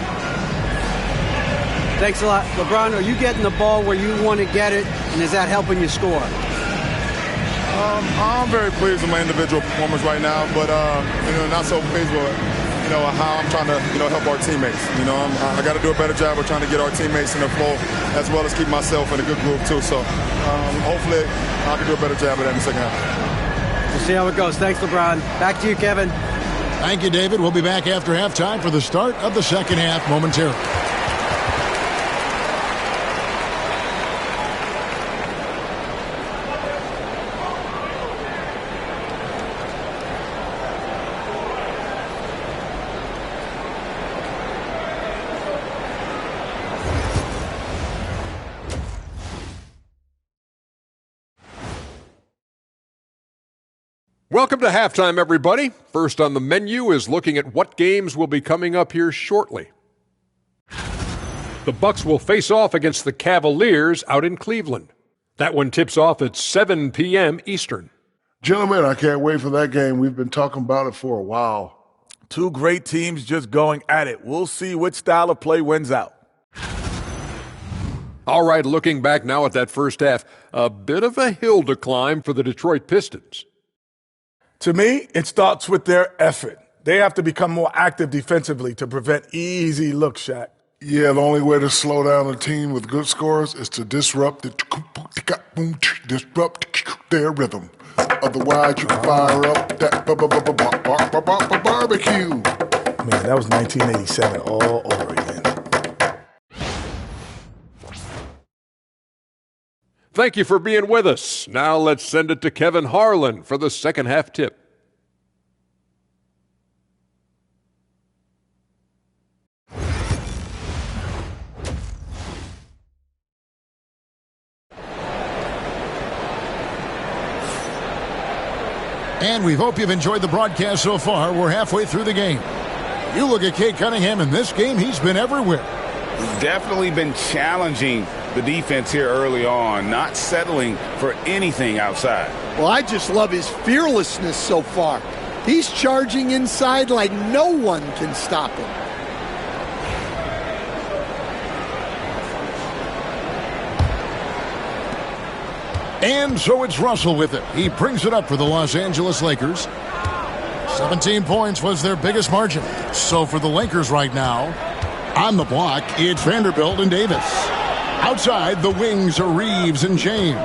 Thanks a lot. LeBron, are you getting the ball where you want to get it, and is that helping you score? I'm very pleased with my individual performance right now, but not so pleased with how I'm trying to help our teammates. I got to do a better job of trying to get our teammates in the flow, as well as keep myself in a good groove too. So hopefully I can do a better job of that in the second half. We'll see how it goes. Thanks, LeBron. Back to you, Kevin. Thank you, David. We'll be back after halftime for the start of the second half momentarily. Welcome to halftime, everybody. First on the menu is looking at what games will be coming up here shortly. The Bucks will face off against the Cavaliers out in Cleveland. That one tips off at 7 p.m. Eastern. Gentlemen, I can't wait for that game. We've been talking about it for a while. Two great teams just going at it. We'll see which style of play wins out. All right, looking back now at that first half, a bit of a hill to climb for the Detroit Pistons. To me, it starts with their effort. They have to become more active defensively to prevent easy looks, Shaq. Yeah, the only way to slow down a team with good scores is to disrupt their rhythm. Otherwise, you can fire up that barbecue. Man, that was 1987 all over again. Thank you for being with us. Now let's send it to Kevin Harlan for the second half tip. And we hope you've enjoyed the broadcast so far. We're halfway through the game. You look at Cade Cunningham in this game, he's been everywhere. He's definitely been challenging the defense here early on, not settling for anything outside. Well, I just love his fearlessness so far. He's charging inside like no one can stop him. And so it's Russell with it. He brings it up for the Los Angeles Lakers. 17 points was their biggest margin. So for the Lakers right now, On the block, it's Vanderbilt and Davis. Outside, the wings are Reeves and James.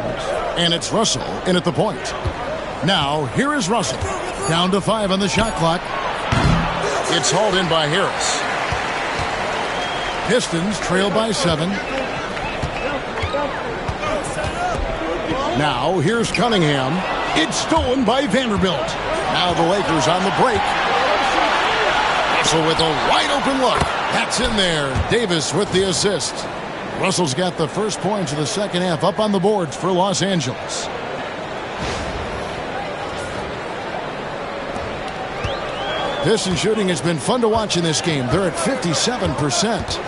And it's Russell in at the point. Now, here is Russell. Down to 5 on the shot clock. It's hauled in by Harris. Pistons trail by 7. Now, here's Cunningham. It's stolen by Vanderbilt. Now the Lakers on the break. Russell with a wide open look. That's in there. Davis with the assist. Russell's got the first points of the second half up on the boards for Los Angeles. Piston shooting has been fun to watch in this game. They're at 57%.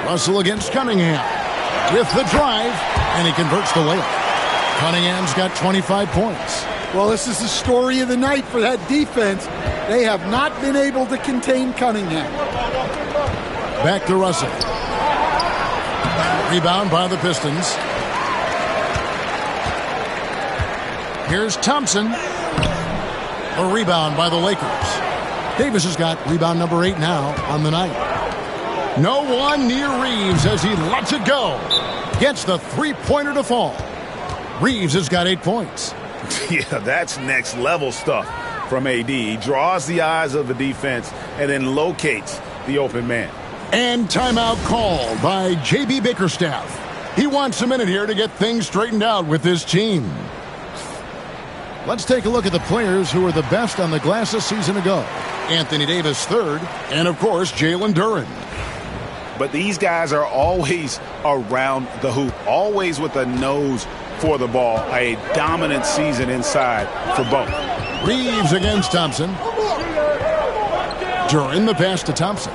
Russell against Cunningham with the drive, and he converts the layup. Cunningham's got 25 points. Well, this is the story of the night for that defense. They have not been able to contain Cunningham. Back to Russell. Rebound by the Pistons. Here's Thompson. A rebound by the Lakers. Davis has got rebound number 8 now on the night. No one near Reeves as he lets it go. Gets the three-pointer to fall. Reeves has got 8 points. Yeah, that's next level stuff from AD. He draws the eyes of the defense and then locates the open man. And timeout called by J.B. Bickerstaff. He wants a minute here to get things straightened out with his team. Let's take a look at the players who were the best on the glass a season ago. Anthony Davis third, and of course Jalen Duren. But these guys are always around the hoop, always with a nose for the ball. A dominant season inside for both. Reeves against Thompson. Duren the pass to Thompson.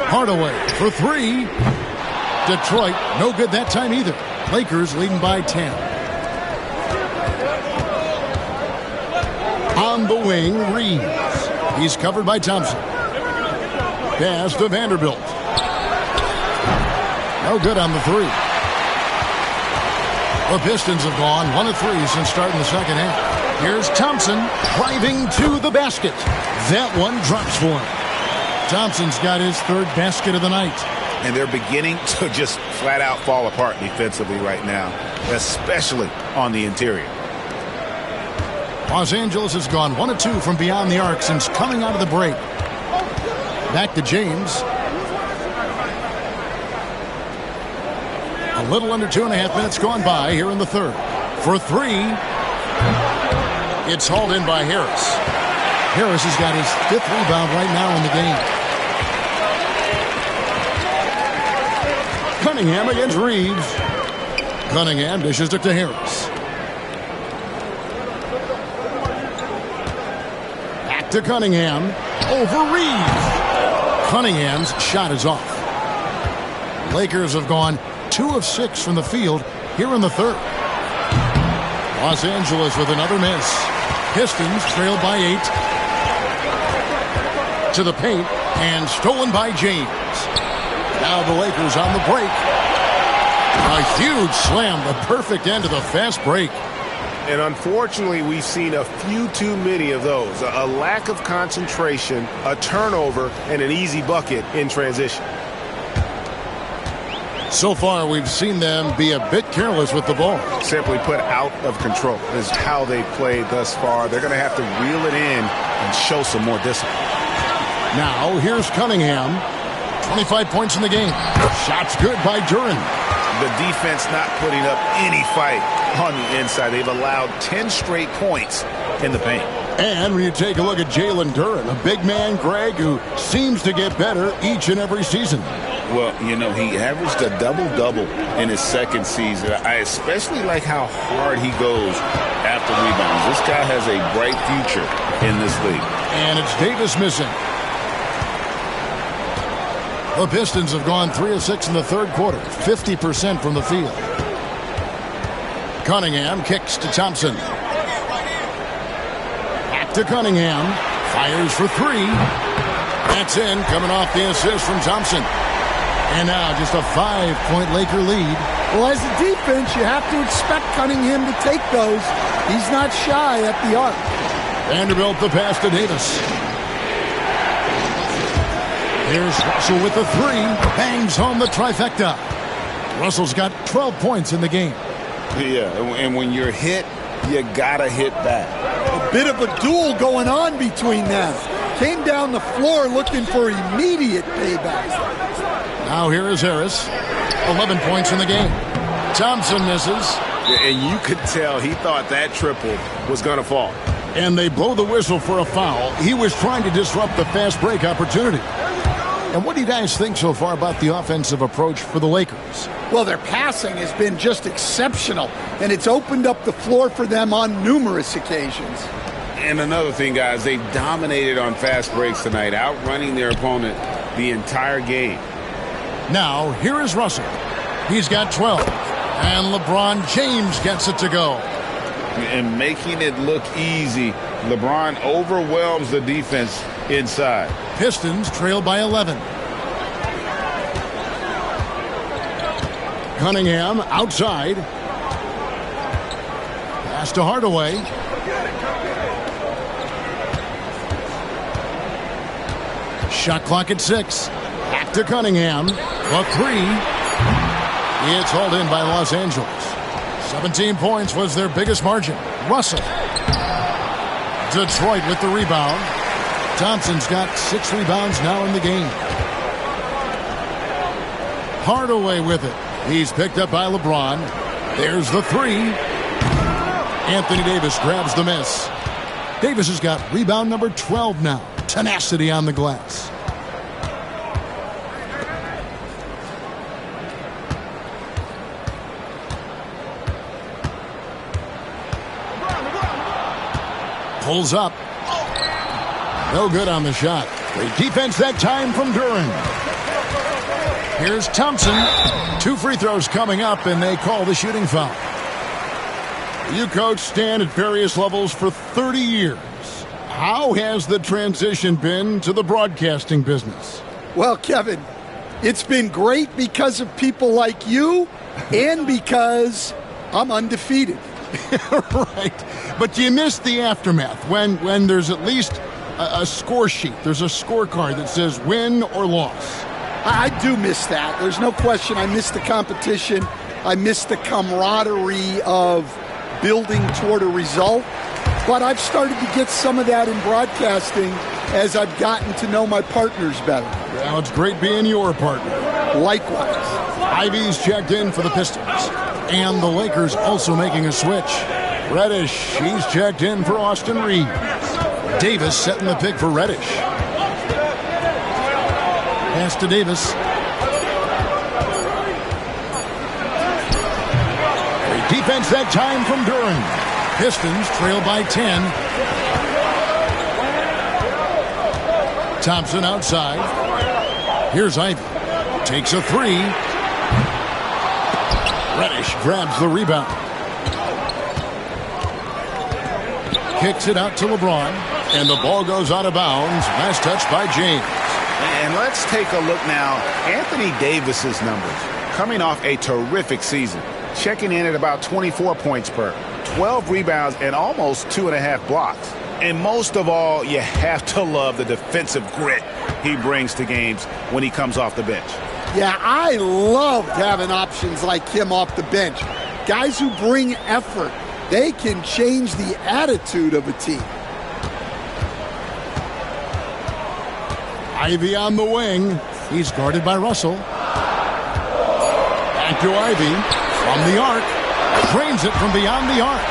Hardaway for 3. Detroit, no good that time either. Lakers leading by 10. On the wing, Reeves. He's covered by Thompson. Pass to Vanderbilt. No good on the 3. The Pistons have gone 1 of 3 since starting the second half. Here's Thompson driving to the basket. That one drops for him. Thompson's got his 3rd basket of the night. And they're beginning to just flat out fall apart defensively right now, especially on the interior. Los Angeles has gone 1 of 2 from beyond the arc since coming out of the break. Back to James. A little under 2.5 minutes gone by here in the 3rd. For 3. It's hauled in by Harris. Harris has got his 5th rebound right now in the game. Cunningham against Reeves. Cunningham dishes it to Harris. Back to Cunningham. Over Reeves. Cunningham's shot is off. Lakers have gone 2 of 6 from the field here in the 3rd. Los Angeles with another miss. Pistons trailed by 8. To the paint and stolen by James. Now the Lakers on the break. A huge slam, the perfect end of the fast break. And unfortunately, we've seen a few too many of those. A lack of concentration, a turnover, and an easy bucket in transition. So far, we've seen them be a bit careless with the ball. Simply put, out of control is how they played thus far. They're going to have to reel it in and show some more discipline. Now, here's Cunningham. 25 points in the game. Shots good by Duren. The defense not putting up any fight on the inside. They've allowed 10 straight points in the paint. And when you take a look at Jalen Duren, a big man, Greg, who seems to get better each and every season. Well, you know, he averaged a double-double in his 2nd season. I especially like how hard he goes after rebounds. This guy has a bright future in this league. And it's Davis missing. The Pistons have gone 3 of 6 in the 3rd quarter, 50% from the field. Cunningham kicks to Thompson. Back to Cunningham. Fires for 3. That's in, coming off the assist from Thompson. And now just a 5-point Laker lead. Well, as a defense, you have to expect Cunningham to take those. He's not shy at the arc. Vanderbilt the pass to Davis. Here's Russell with the three. Bangs home the trifecta. Russell's got 12 points in the game. Yeah, and when you're hit, you gotta hit back. A bit of a duel going on between them. Came down the floor looking for immediate payback. Now here is Harris. 11 points in the game. Thompson misses. And you could tell he thought that triple was going to fall. And they blow the whistle for a foul. He was trying to disrupt the fast break opportunity. And what do you guys think so far about the offensive approach for the Lakers? Well, their passing has been just exceptional, and it's opened up the floor for them on numerous occasions. And another thing, guys, they dominated on fast breaks tonight, outrunning their opponent the entire game. Now, here is Russell. He's got 12. And LeBron James gets it to go. And making it look easy, LeBron overwhelms the defense inside. Pistons trail by 11. Cunningham outside. Pass to Hardaway. Shot clock at 6. Back to Cunningham. A three. It's hauled in by Los Angeles. 17 points was their biggest margin. Russell. Detroit with the rebound. Thompson's got 6 rebounds now in the game. Hardaway with it. He's picked up by LeBron. There's the three. Anthony Davis grabs the miss. Davis has got rebound number 12 now. Tenacity on the glass. Pulls up. No good on the shot. Great defense that time from Duran. Here's Thompson. 2 free throws coming up, and they call the shooting foul. You coach Stan at various levels for 30 years. How has the transition been to the broadcasting business? Well, Kevin, it's been great because of people like you and because I'm undefeated. Right. But you miss the aftermath when there's at least a score sheet. There's a scorecard that says win or loss. I do miss that. There's no question. I miss the competition. I miss the camaraderie of building toward a result. But I've started to get some of that in broadcasting as I've gotten to know my partners better. Well, it's great being your partner. Likewise. Ivy's checked in for the Pistons. And the Lakers also making a switch. Reddish, he's checked in for Austin Reeves. Davis setting the pick for Reddish. Pass to Davis. Great defense that time from Duran. Pistons trail by 10. Thompson outside. Here's Ivy. Takes a three. Reddish grabs the rebound. Kicks it out to LeBron. And the ball goes out of bounds. Last touch by James. And let's take a look now. Anthony Davis's numbers coming off a terrific season. Checking in at about 24 points per, 12 rebounds, and almost 2.5 blocks. And most of all, you have to love the defensive grit he brings to games when he comes off the bench. Yeah, I loved having options like him off the bench. Guys who bring effort. They can change the attitude of a team. Ivy on the wing. He's guarded by Russell. Back to Ivy. From the arc. Drains it from beyond the arc.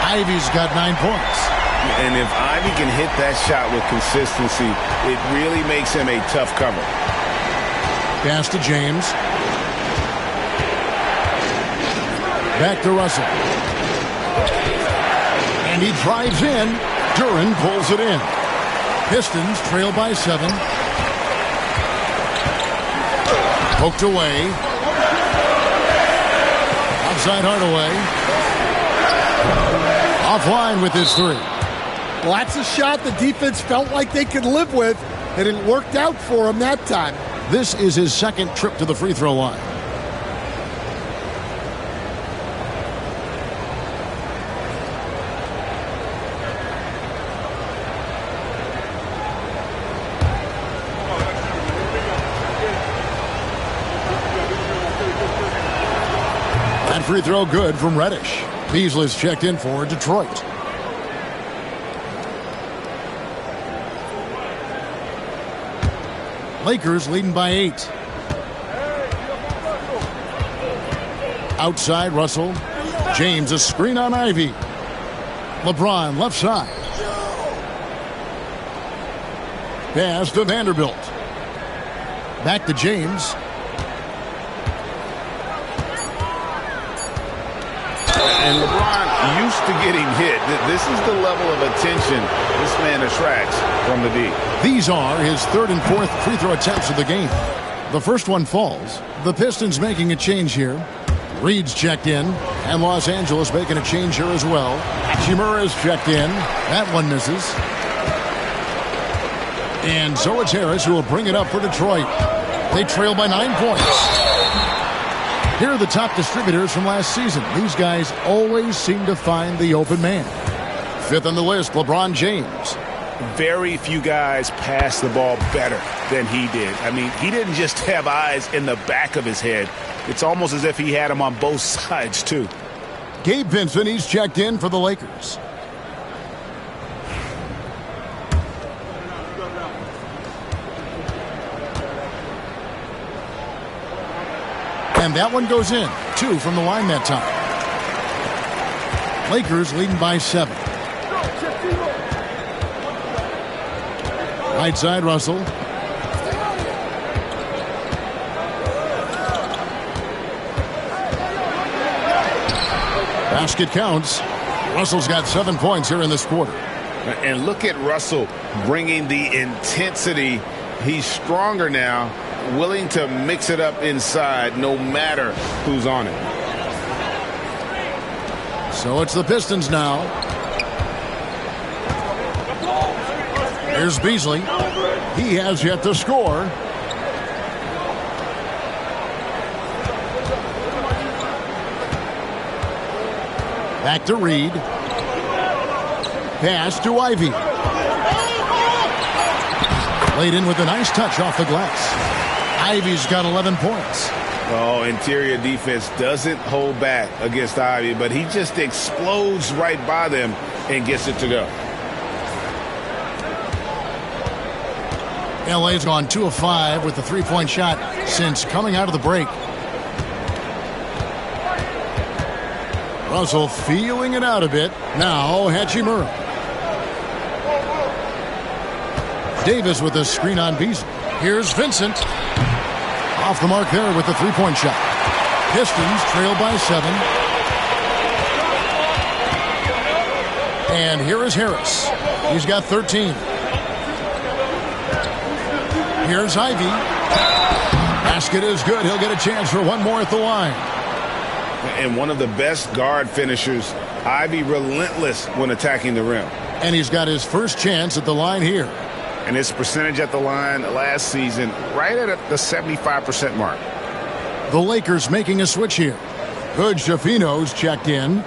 Ivy's got 9 points. And if Ivy can hit that shot with consistency, it really makes him a tough cover. Pass to James. Back to Russell. And he drives in. Duran pulls it in. Pistons trail by 7. Poked away. Outside Hardaway. Offline with his three. Well, that's a shot the defense felt like they could live with, and it worked out for him that time. This is his second trip to the free throw line. free throw good from Reddish. Beasley's checked in for Detroit. Lakers leading by 8. Outside Russell. James, a screen on Ivy. LeBron left side. Pass to Vanderbilt. Back to James. And LeBron used to getting hit. This is the level of attention this man attracts from the D. These are his third and fourth free throw attempts of the game. The first one falls. The Pistons making a change here. Reed's checked in, and Los Angeles making a change here as well. Hachimura's checked in. That one misses. And so it's Harris who will bring it up for Detroit. They trail by 9 points. Here are the top distributors from last season. These guys always seem to find the open man. Fifth on the list, LeBron James. Very few guys pass the ball better than he did. I mean, he didn't just have eyes in the back of his head. It's almost as if he had them on both sides, too. Gabe Vincent, he's checked in for the Lakers. And that one goes in. 2 from the line that time. Lakers leading by 7. Right side, Russell. Basket counts. Russell's got 7 points here in this quarter. And look at Russell bringing the intensity. He's stronger now, willing to mix it up inside no matter who's on it. So it's the Pistons now. Here's Beasley. He has yet to score. Back to Reed. Pass to Ivy. Laid in with a nice touch off the glass. Ivy's got 11 points. Oh, interior defense doesn't hold back against Ivy, but he just explodes right by them and gets it to go. LA's gone 2 of 5 with the three-point shot since coming out of the break. Russell feeling it out a bit. Now Hachimura. Davis with a screen on Beasley. Here's Vincent. Off the mark there with the three-point shot. Pistons trail by 7. And here is Harris. He's got 13. Here's Ivy. Basket is good. He'll get a chance for one more at the line. And one of the best guard finishers, Ivy, relentless when attacking the rim. And he's got his first chance at the line here. And his percentage at the line last season, right at the 75% mark. The Lakers making a switch here. Good Shafino's checked in.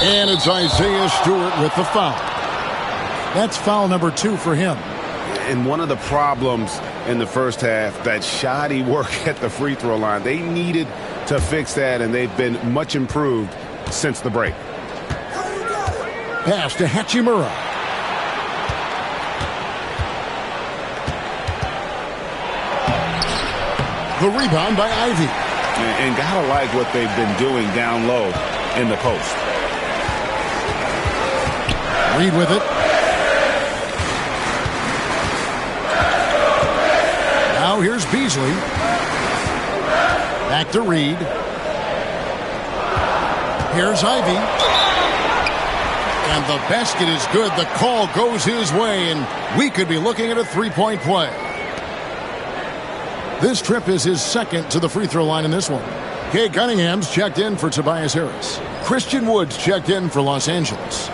And it's Isaiah Stewart with the foul. That's foul number 2 for him. And one of the problems in the first half, that shoddy work at the free throw line. They needed to fix that, and they've been much improved since the break. Pass to Hachimura. The rebound by Ivy. And gotta like what they've been doing down low in the post. Reed with it. Now here's Beasley. Back to Reed. Here's Ivy. And the basket is good. The call goes his way, and we could be looking at a three-point play. This trip is his second to the free throw line in this one. Kay Cunningham's checked in for Tobias Harris. Christian Wood's checked in for Los Angeles.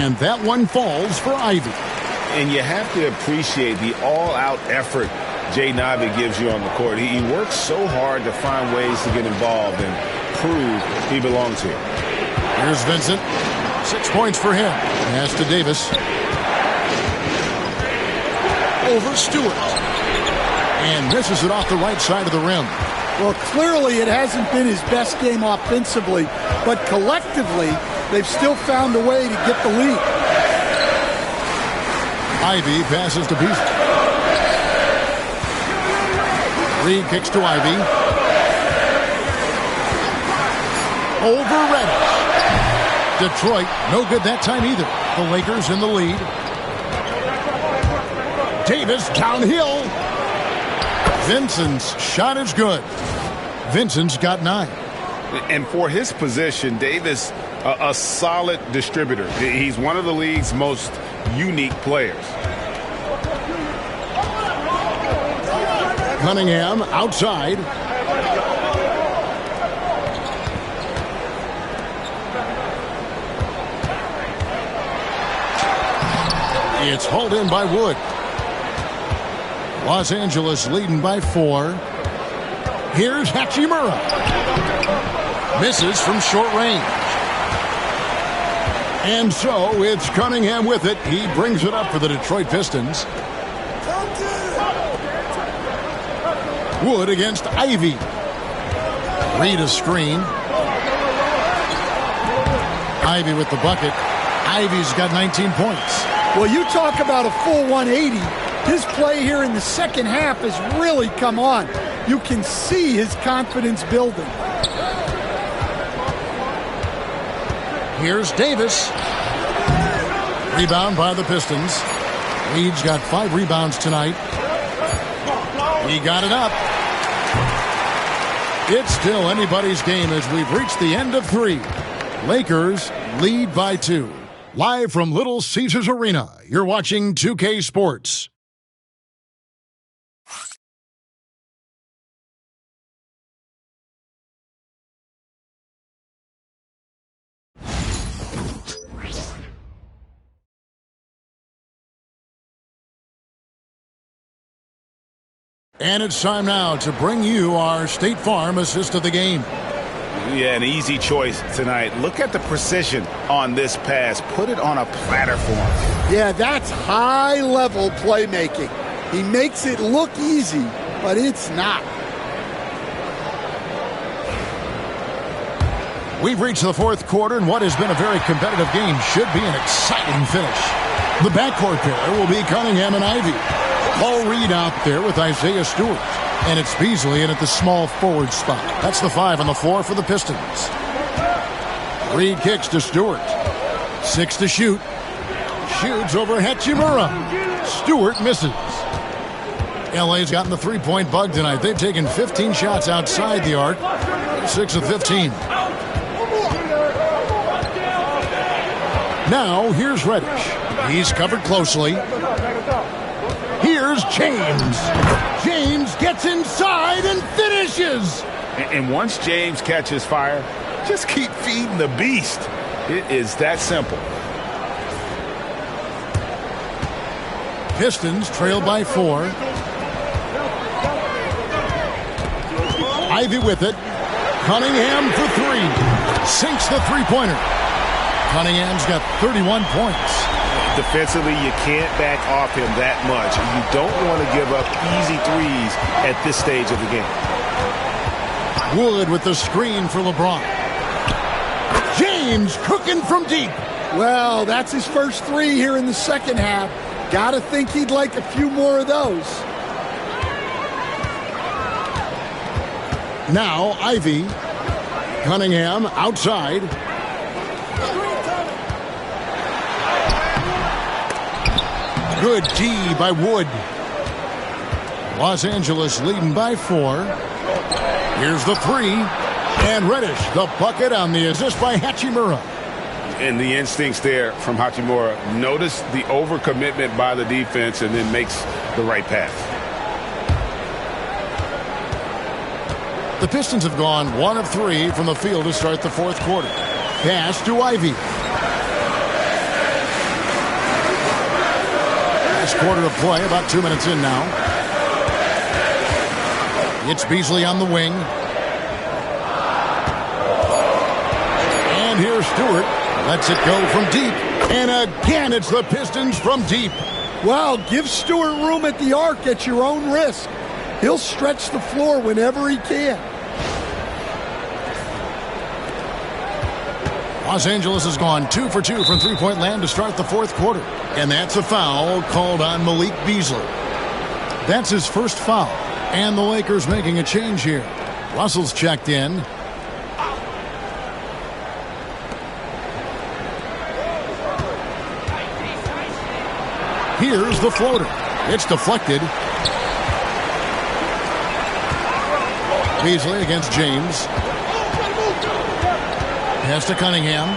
And that one falls for Ivy. And you have to appreciate the all-out effort Jaden Ivey gives you on the court. He works so hard to find ways to get involved and prove he belongs here. Here's Vincent. 6 points for him. Pass to Davis. Over Stewart. And misses it off the right side of the rim. Well, clearly it hasn't been his best game offensively, but collectively they've still found a way to get the lead. Ivy passes to Beasley. Reed kicks to Ivy. Over Reddish. Detroit, no good that time either. The Lakers in the lead. Davis downhill. Vincent's shot is good. Vincent's got 9. And for his position, Davis, a solid distributor. He's one of the league's most unique players. Cunningham outside. It's hauled in by Wood. Los Angeles leading by 4. Here's Hachimura. Misses from short range. And so it's Cunningham with it. He brings it up for the Detroit Pistons. Wood against Ivy. Reed a screen. Ivy with the bucket. Ivy's got 19 points. Well, you talk about a full 180. His play here in the second half has really come on. You can see his confidence building. Here's Davis. Rebound by the Pistons. Reed's got 5 rebounds tonight. He got it up. It's still anybody's game as we've reached the end of 3. Lakers lead by 2. Live from Little Caesars Arena, you're watching 2K Sports. And it's time now to bring you our State Farm assist of the game. Yeah, an easy choice tonight. Look at the precision on this pass. Put it on a platter for him. Yeah, that's high-level playmaking. He makes it look easy, but it's not. We've reached the 4th quarter, and what has been a very competitive game should be an exciting finish. The backcourt pair will be Cunningham and Ivy. Paul Reed out there with Isaiah Stewart. And it's Beasley in at the small forward spot. That's the 5 on the floor for the Pistons. Reed kicks to Stewart. 6 to shoot. Shoots over Hachimura. Stewart misses. LA's gotten the 3-point bug tonight. They've taken 15 shots outside the arc. 6 of 15. Now, here's Reddish. He's covered closely. Here's James. James gets inside and finishes. And once James catches fire, just keep feeding the beast. It is that simple. Pistons trail by 4. Ivy with it. Cunningham for 3. Sinks the three-pointer. Cunningham's got 31 points. Defensively, you can't back off him that much. You don't want to give up easy threes at this stage of the game. Wood with the screen for LeBron. James cooking from deep. Well, that's his first 3 here in the second half. Gotta think he'd like a few more of those. Now Ivy. Cunningham outside. Good D by Wood. Los Angeles leading by 4. Here's the 3. And Reddish, the bucket on the assist by Hachimura. And the instincts there from Hachimura. Notice the overcommitment by the defense and then makes the right pass. The Pistons have gone 1 of 3 from the field to start the 4th quarter. Pass to Ivy. Last quarter of play, about 2 minutes in now. It's Beasley on the wing. And here's Stewart. Lets it go from deep. And again, it's the Pistons from deep. Well, give Stewart room at the arc at your own risk. He'll stretch the floor whenever he can. Los Angeles has gone 2 for 2 from three-point land to start the fourth quarter. And that's a foul called on Malik Beasley. That's his first foul. And the Lakers making a change here. Russell's checked in. Here's the floater. It's deflected. Beasley against James. Pass to Cunningham.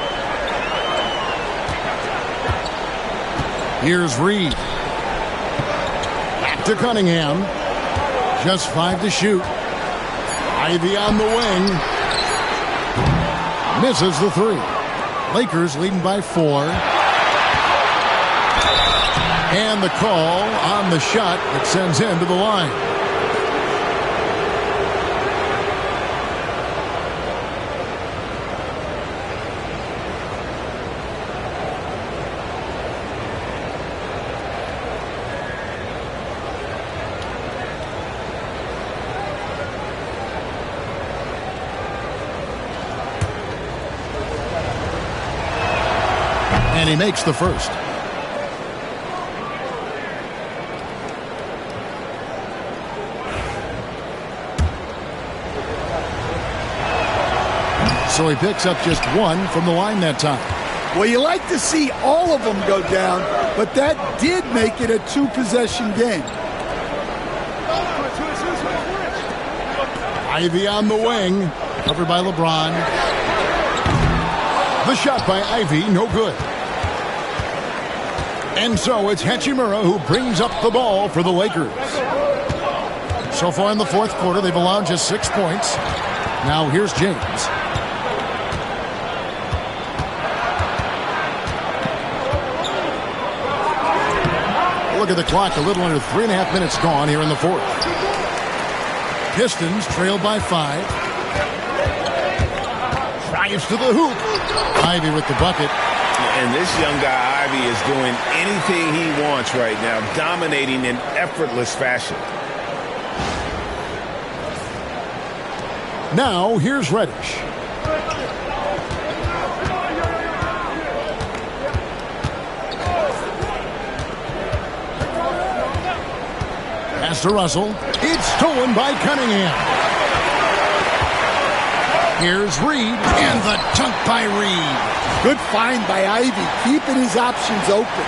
Here's Reed. Back to Cunningham. Just 5 to shoot. Ivy on the wing. Misses the 3. Lakers leading by 4. And the call on the shot that sends him to the line. And he makes the first. So he picks up just 1 from the line that time. Well, you like to see all of them go down, but that did make it a 2-possession game. Ivy on the wing. Covered by LeBron. The shot by Ivy, no good. And so it's Hachimura who brings up the ball for the Lakers. So far in the fourth quarter, they've allowed just 6 points. Now here's James. Look at the clock, a little under 3.5 minutes gone here in the fourth. Pistons trailed by 5. Drives to the hoop. Ivy with the bucket. And this young guy, Ivy, is doing anything he wants right now, dominating in effortless fashion. Now, here's Reddish. Pass to Russell. It's stolen by Cunningham. Here's Reed, and the dunk by Reed. Good find by Ivy, keeping his options open.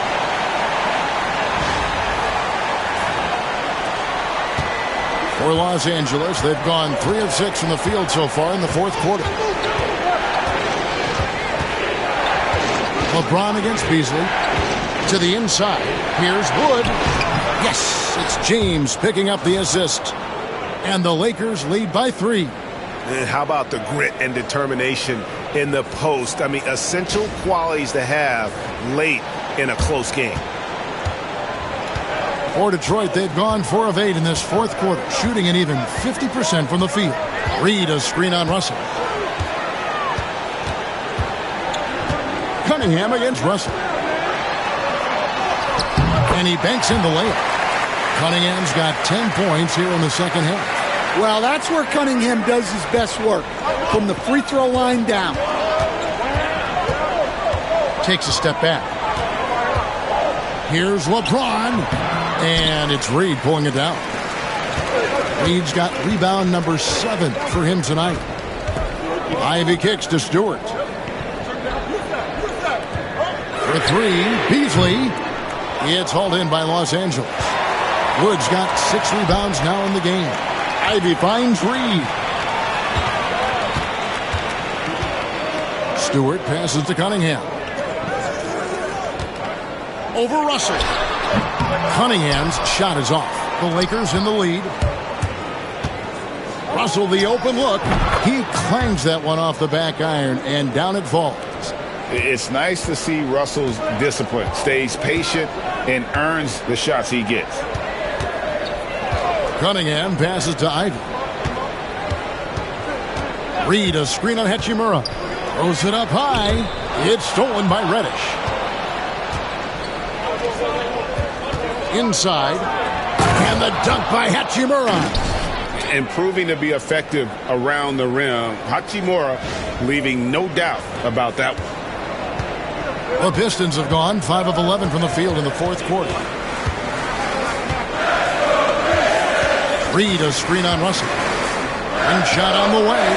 For Los Angeles, they've gone 3 of 6 from the field so far in the fourth quarter. LeBron against Beasley. To the inside. Here's Wood. Yes, it's James picking up the assist. And the Lakers lead by 3. And how about the grit and determination in the post? I mean, essential qualities to have late in a close game. For Detroit, they've gone 4 of 8 in this fourth quarter, shooting an even 50% from the field. Reed a screen on Russell. Cunningham against Russell. And he banks in the layup. Cunningham's got 10 points here in the second half. Well, that's where Cunningham does his best work, from the free throw line down. Takes a step back. Here's LeBron, and it's Reed pulling it down. Reed's got rebound number 7 for him tonight. Ivy kicks to Stewart. For 3, Beasley. It's hauled in by Los Angeles. Wood's got 6 rebounds now in the game. Ivy finds Reed. Stewart passes to Cunningham. Over Russell. Cunningham's shot is off. The Lakers in the lead. Russell, the open look. He clangs that one off the back iron, and down it falls. It's nice to see Russell's discipline, stays patient, and earns the shots he gets. Cunningham passes to Ivy. Reed, a screen on Hachimura. Throws it up high. It's stolen by Reddish. Inside. And the dunk by Hachimura. And proving to be effective around the rim. Hachimura leaving no doubt about that one. The Pistons have gone 5 of 11 from the field in the fourth quarter. Reed, a screen on Russell. And shot on the way.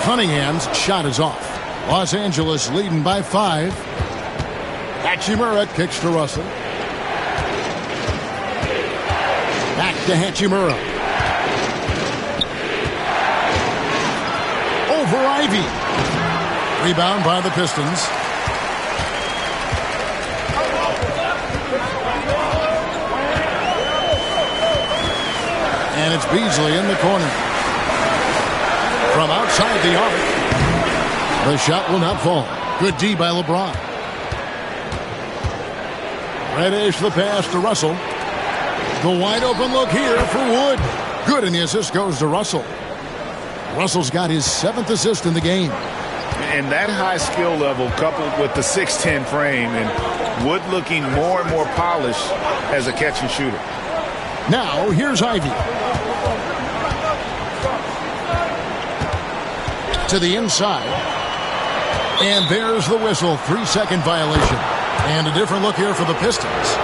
Cunningham's shot is off. Los Angeles leading by 5. Hachimura kicks to Russell. Back to Hachimura. Over Ivy. Rebound by the Pistons. And it's Beasley in the corner. From outside the arc. The shot will not fall. Good D by LeBron. Reddish the pass to Russell. The wide open look here for Wood. Good, and the assist goes to Russell. Russell's got his 7th assist in the game. And that high skill level coupled with the 6'10 frame, and Wood looking more and more polished as a catch and shooter. Now, here's Ivy. To the inside. And there's the whistle. 3-second violation. And a different look here for the Pistons.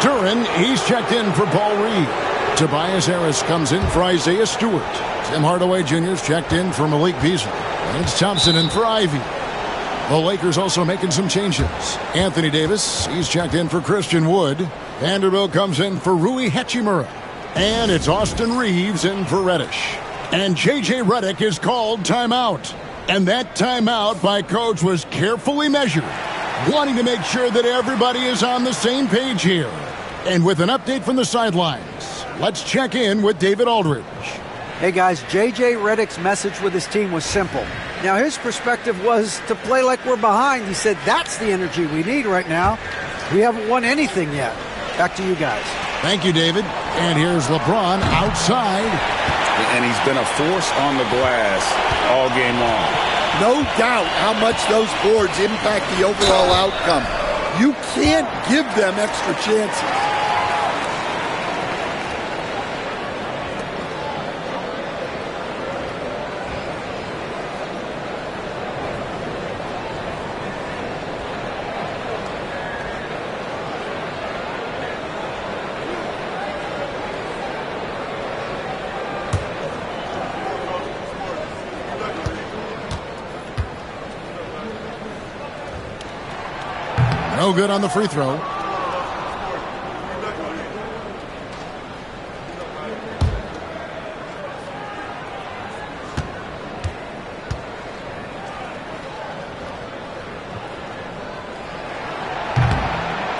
Duran, he's checked in for Paul Reed. Tobias Harris comes in for Isaiah Stewart. Tim Hardaway Jr.'s checked in for Malik Beasley. And it's Thompson in for Ivy. The Lakers also making some changes. Anthony Davis, he's checked in for Christian Wood. Vanderbilt comes in for Rui Hachimura. And it's Austin Reeves in for Reddish. And J.J. Redick is called timeout. And that timeout by Coach was carefully measured, wanting to make sure that everybody is on the same page here. And with an update from the sidelines, let's check in with David Aldridge. Hey guys, J.J. Redick's message with his team was simple. Now his perspective was to play like we're behind. He said that's the energy we need right now. We haven't won anything yet. Back to you guys. Thank you, David. And here's LeBron outside. And he's been a force on the glass all game long. No doubt how much those boards impact the overall outcome. You can't give them extra chances. No good on the free throw.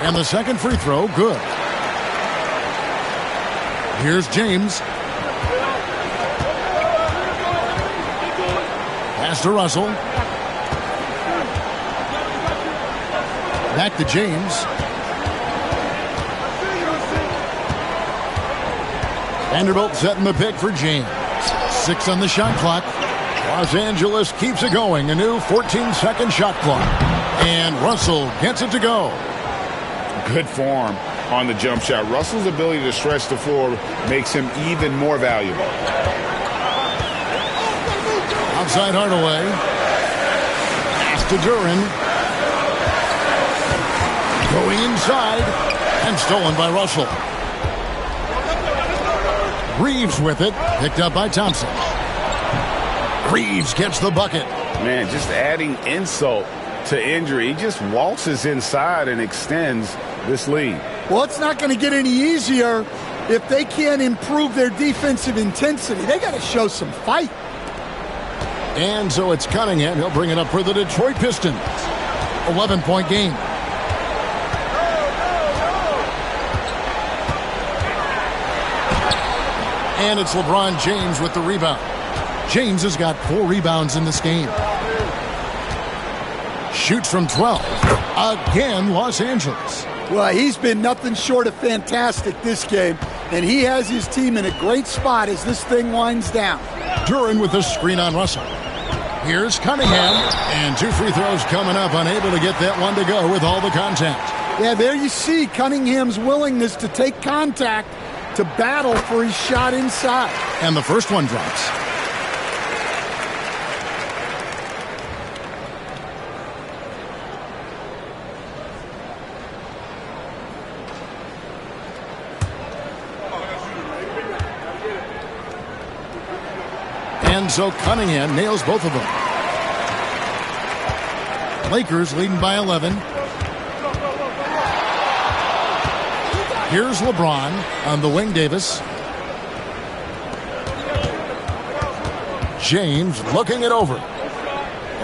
And the second free throw, good. Here's James. Pass to Russell. Back to James. Vanderbilt setting the pick for James. 6 on the shot clock. Los Angeles keeps it going. A new 14-second shot clock. And Russell gets it to go. Good form on the jump shot. Russell's ability to stretch the floor makes him even more valuable. Outside Hardaway. Pass to Duran. Going inside and stolen by Russell. Reeves with it, picked up by Thompson. Reeves gets the bucket. Man, just adding insult to injury. He just waltzes inside and extends this lead. Well, it's not going to get any easier if they can't improve their defensive intensity. They got to show some fight. And so it's Cunningham. He'll bring it up for the Detroit Pistons. 11-point game. And it's LeBron James with the rebound. James has got 4 rebounds in this game. shoots from 12. Again, Los Angeles. Well, he's been nothing short of fantastic this game, and he has his team in a great spot as this thing winds down. Duran with the screen on Russell. Here's Cunningham, and 2 free throws coming up, unable to get that one to go with all the contact. Yeah, there you see Cunningham's willingness to take contact to battle for his shot inside. And the first one drops. And so Cunningham nails both of them. Lakers leading by 11. Here's LeBron on the wing. Davis. James looking it over.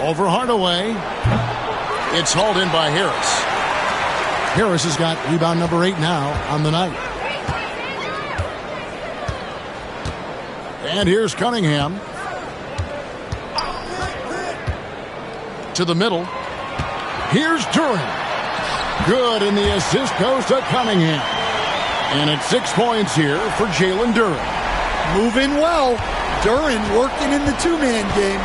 Over Hardaway. It's hauled in by Harris. Harris has got rebound number 8 now on the night. And here's Cunningham. To the middle. Here's Duran. Good, and the assist goes to Cunningham. And it's 6 points here for Jalen Duran. Moving well. Duran working in the two-man game.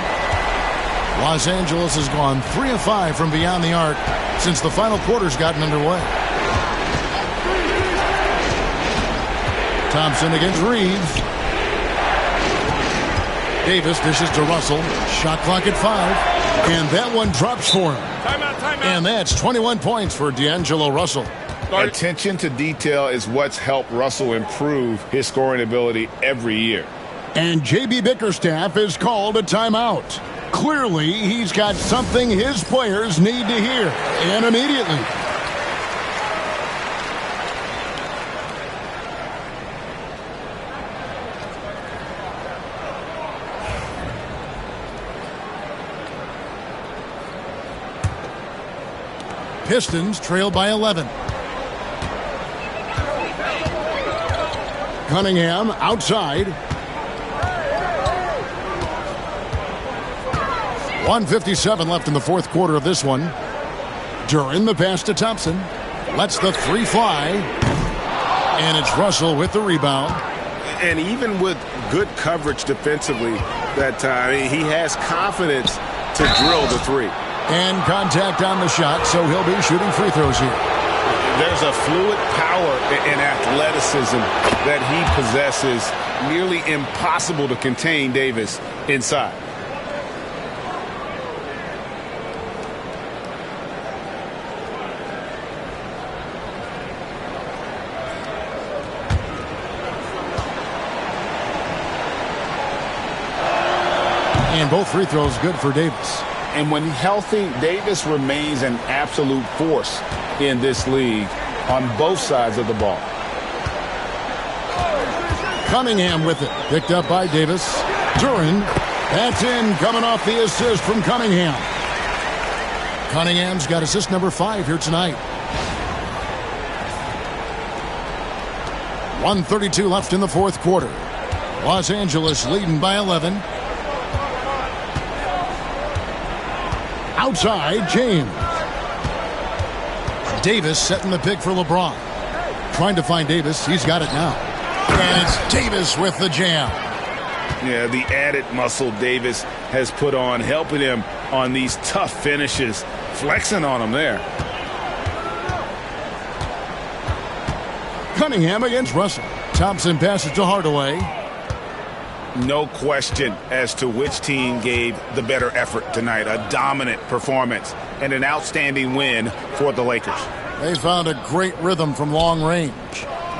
Los Angeles has gone 3 of 5 from beyond the arc since the final quarter's gotten underway. Thompson against Reeves. Davis dishes to Russell. Shot clock at 5. And that one drops for him. Timeout. And that's 21 points for D'Angelo Russell. Attention to detail is what's helped Russell improve his scoring ability every year. And J.B. Bickerstaff is called a timeout. Clearly, he's got something his players need to hear, and immediately. Pistons trail by 11. Cunningham outside. 1:57 left in the fourth quarter of this one. Duran the pass to Thompson. Lets the 3 fly. And it's Russell with the rebound. And even with good coverage defensively that time, he has confidence to drill the 3. And contact on the shot, so he'll be shooting free throws here. There's a fluid power and athleticism that he possesses, nearly impossible to contain Davis inside. And both free throws good for Davis. And when healthy, Davis remains an absolute force in this league on both sides of the ball. Cunningham with it. Picked up by Davis. Duran. That's in, coming off the assist from Cunningham. Cunningham's got assist number 5 here tonight. 1:32 left in the fourth quarter. Los Angeles leading by 11. Outside, James. Davis setting the pick for LeBron. Trying to find Davis. He's got it now. And it's Davis with the jam. Yeah, the added muscle Davis has put on, helping him on these tough finishes, flexing on him there. Cunningham against Russell. Thompson passes to Hardaway. No question as to which team gave the better effort tonight. A dominant performance and an outstanding win for the Lakers. They found a great rhythm from long range.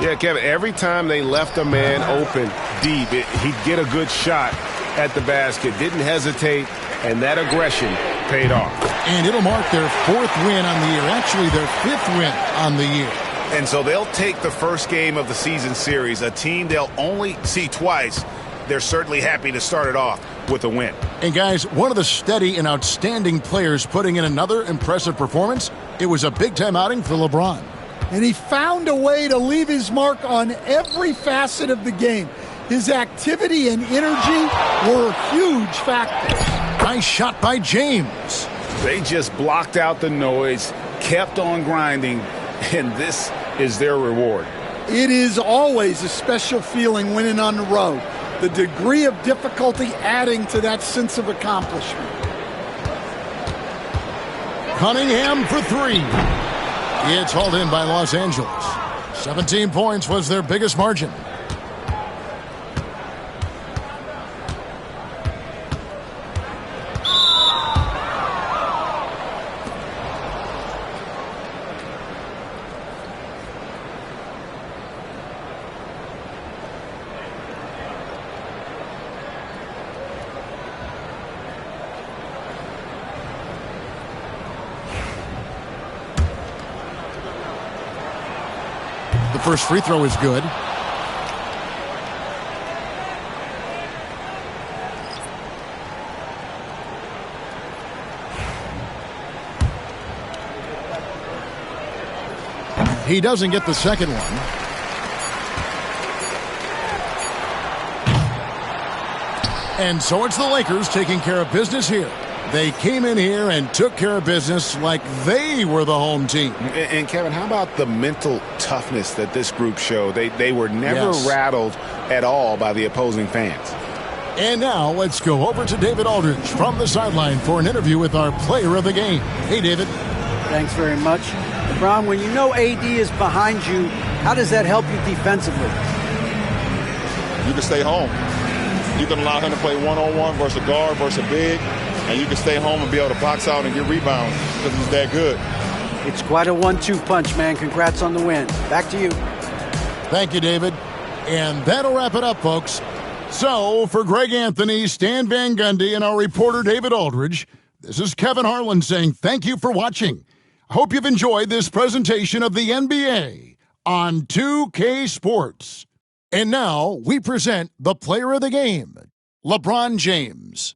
Yeah, Kevin, every time they left a man open deep, he'd get a good shot at the basket. Didn't hesitate, and that aggression paid off. And it'll mark their 4th win on the year. Actually, their 5th win on the year. And so they'll take the first game of the season series, a team they'll only see twice. They're certainly happy to start it off with a win. And guys, one of the steady and outstanding players putting in another impressive performance, it was a big-time outing for LeBron. And he found a way to leave his mark on every facet of the game. His activity and energy were huge factors. Nice shot by James. They just blocked out the noise, kept on grinding, and this is their reward. It is always a special feeling winning on the road. The degree of difficulty adding to that sense of accomplishment. Cunningham for three. It's hauled in by Los Angeles. 17 points was their biggest margin. The first free throw is good. He doesn't get the second one. And so it's the Lakers taking care of business here. They came in here and took care of business like they were the home team. And Kevin, how about the mental toughness that this group showed? They were never rattled at all by the opposing fans. And now let's go over to David Aldridge from the sideline for an interview with our player of the game. Hey, David. Thanks very much. Ron, when you know AD is behind you, how does that help you defensively? You can stay home. You can allow him to play one-on-one versus a guard versus a big. And you can stay home and be able to box out and get rebounds because he's that good. It's quite a 1-2 punch, man. Congrats on the win. Back to you. Thank you, David. And that'll wrap it up, folks. So, for Greg Anthony, Stan Van Gundy, and our reporter David Aldridge, this is Kevin Harlan saying thank you for watching. I hope you've enjoyed this presentation of the NBA on 2K Sports. And now, we present the player of the game, LeBron James.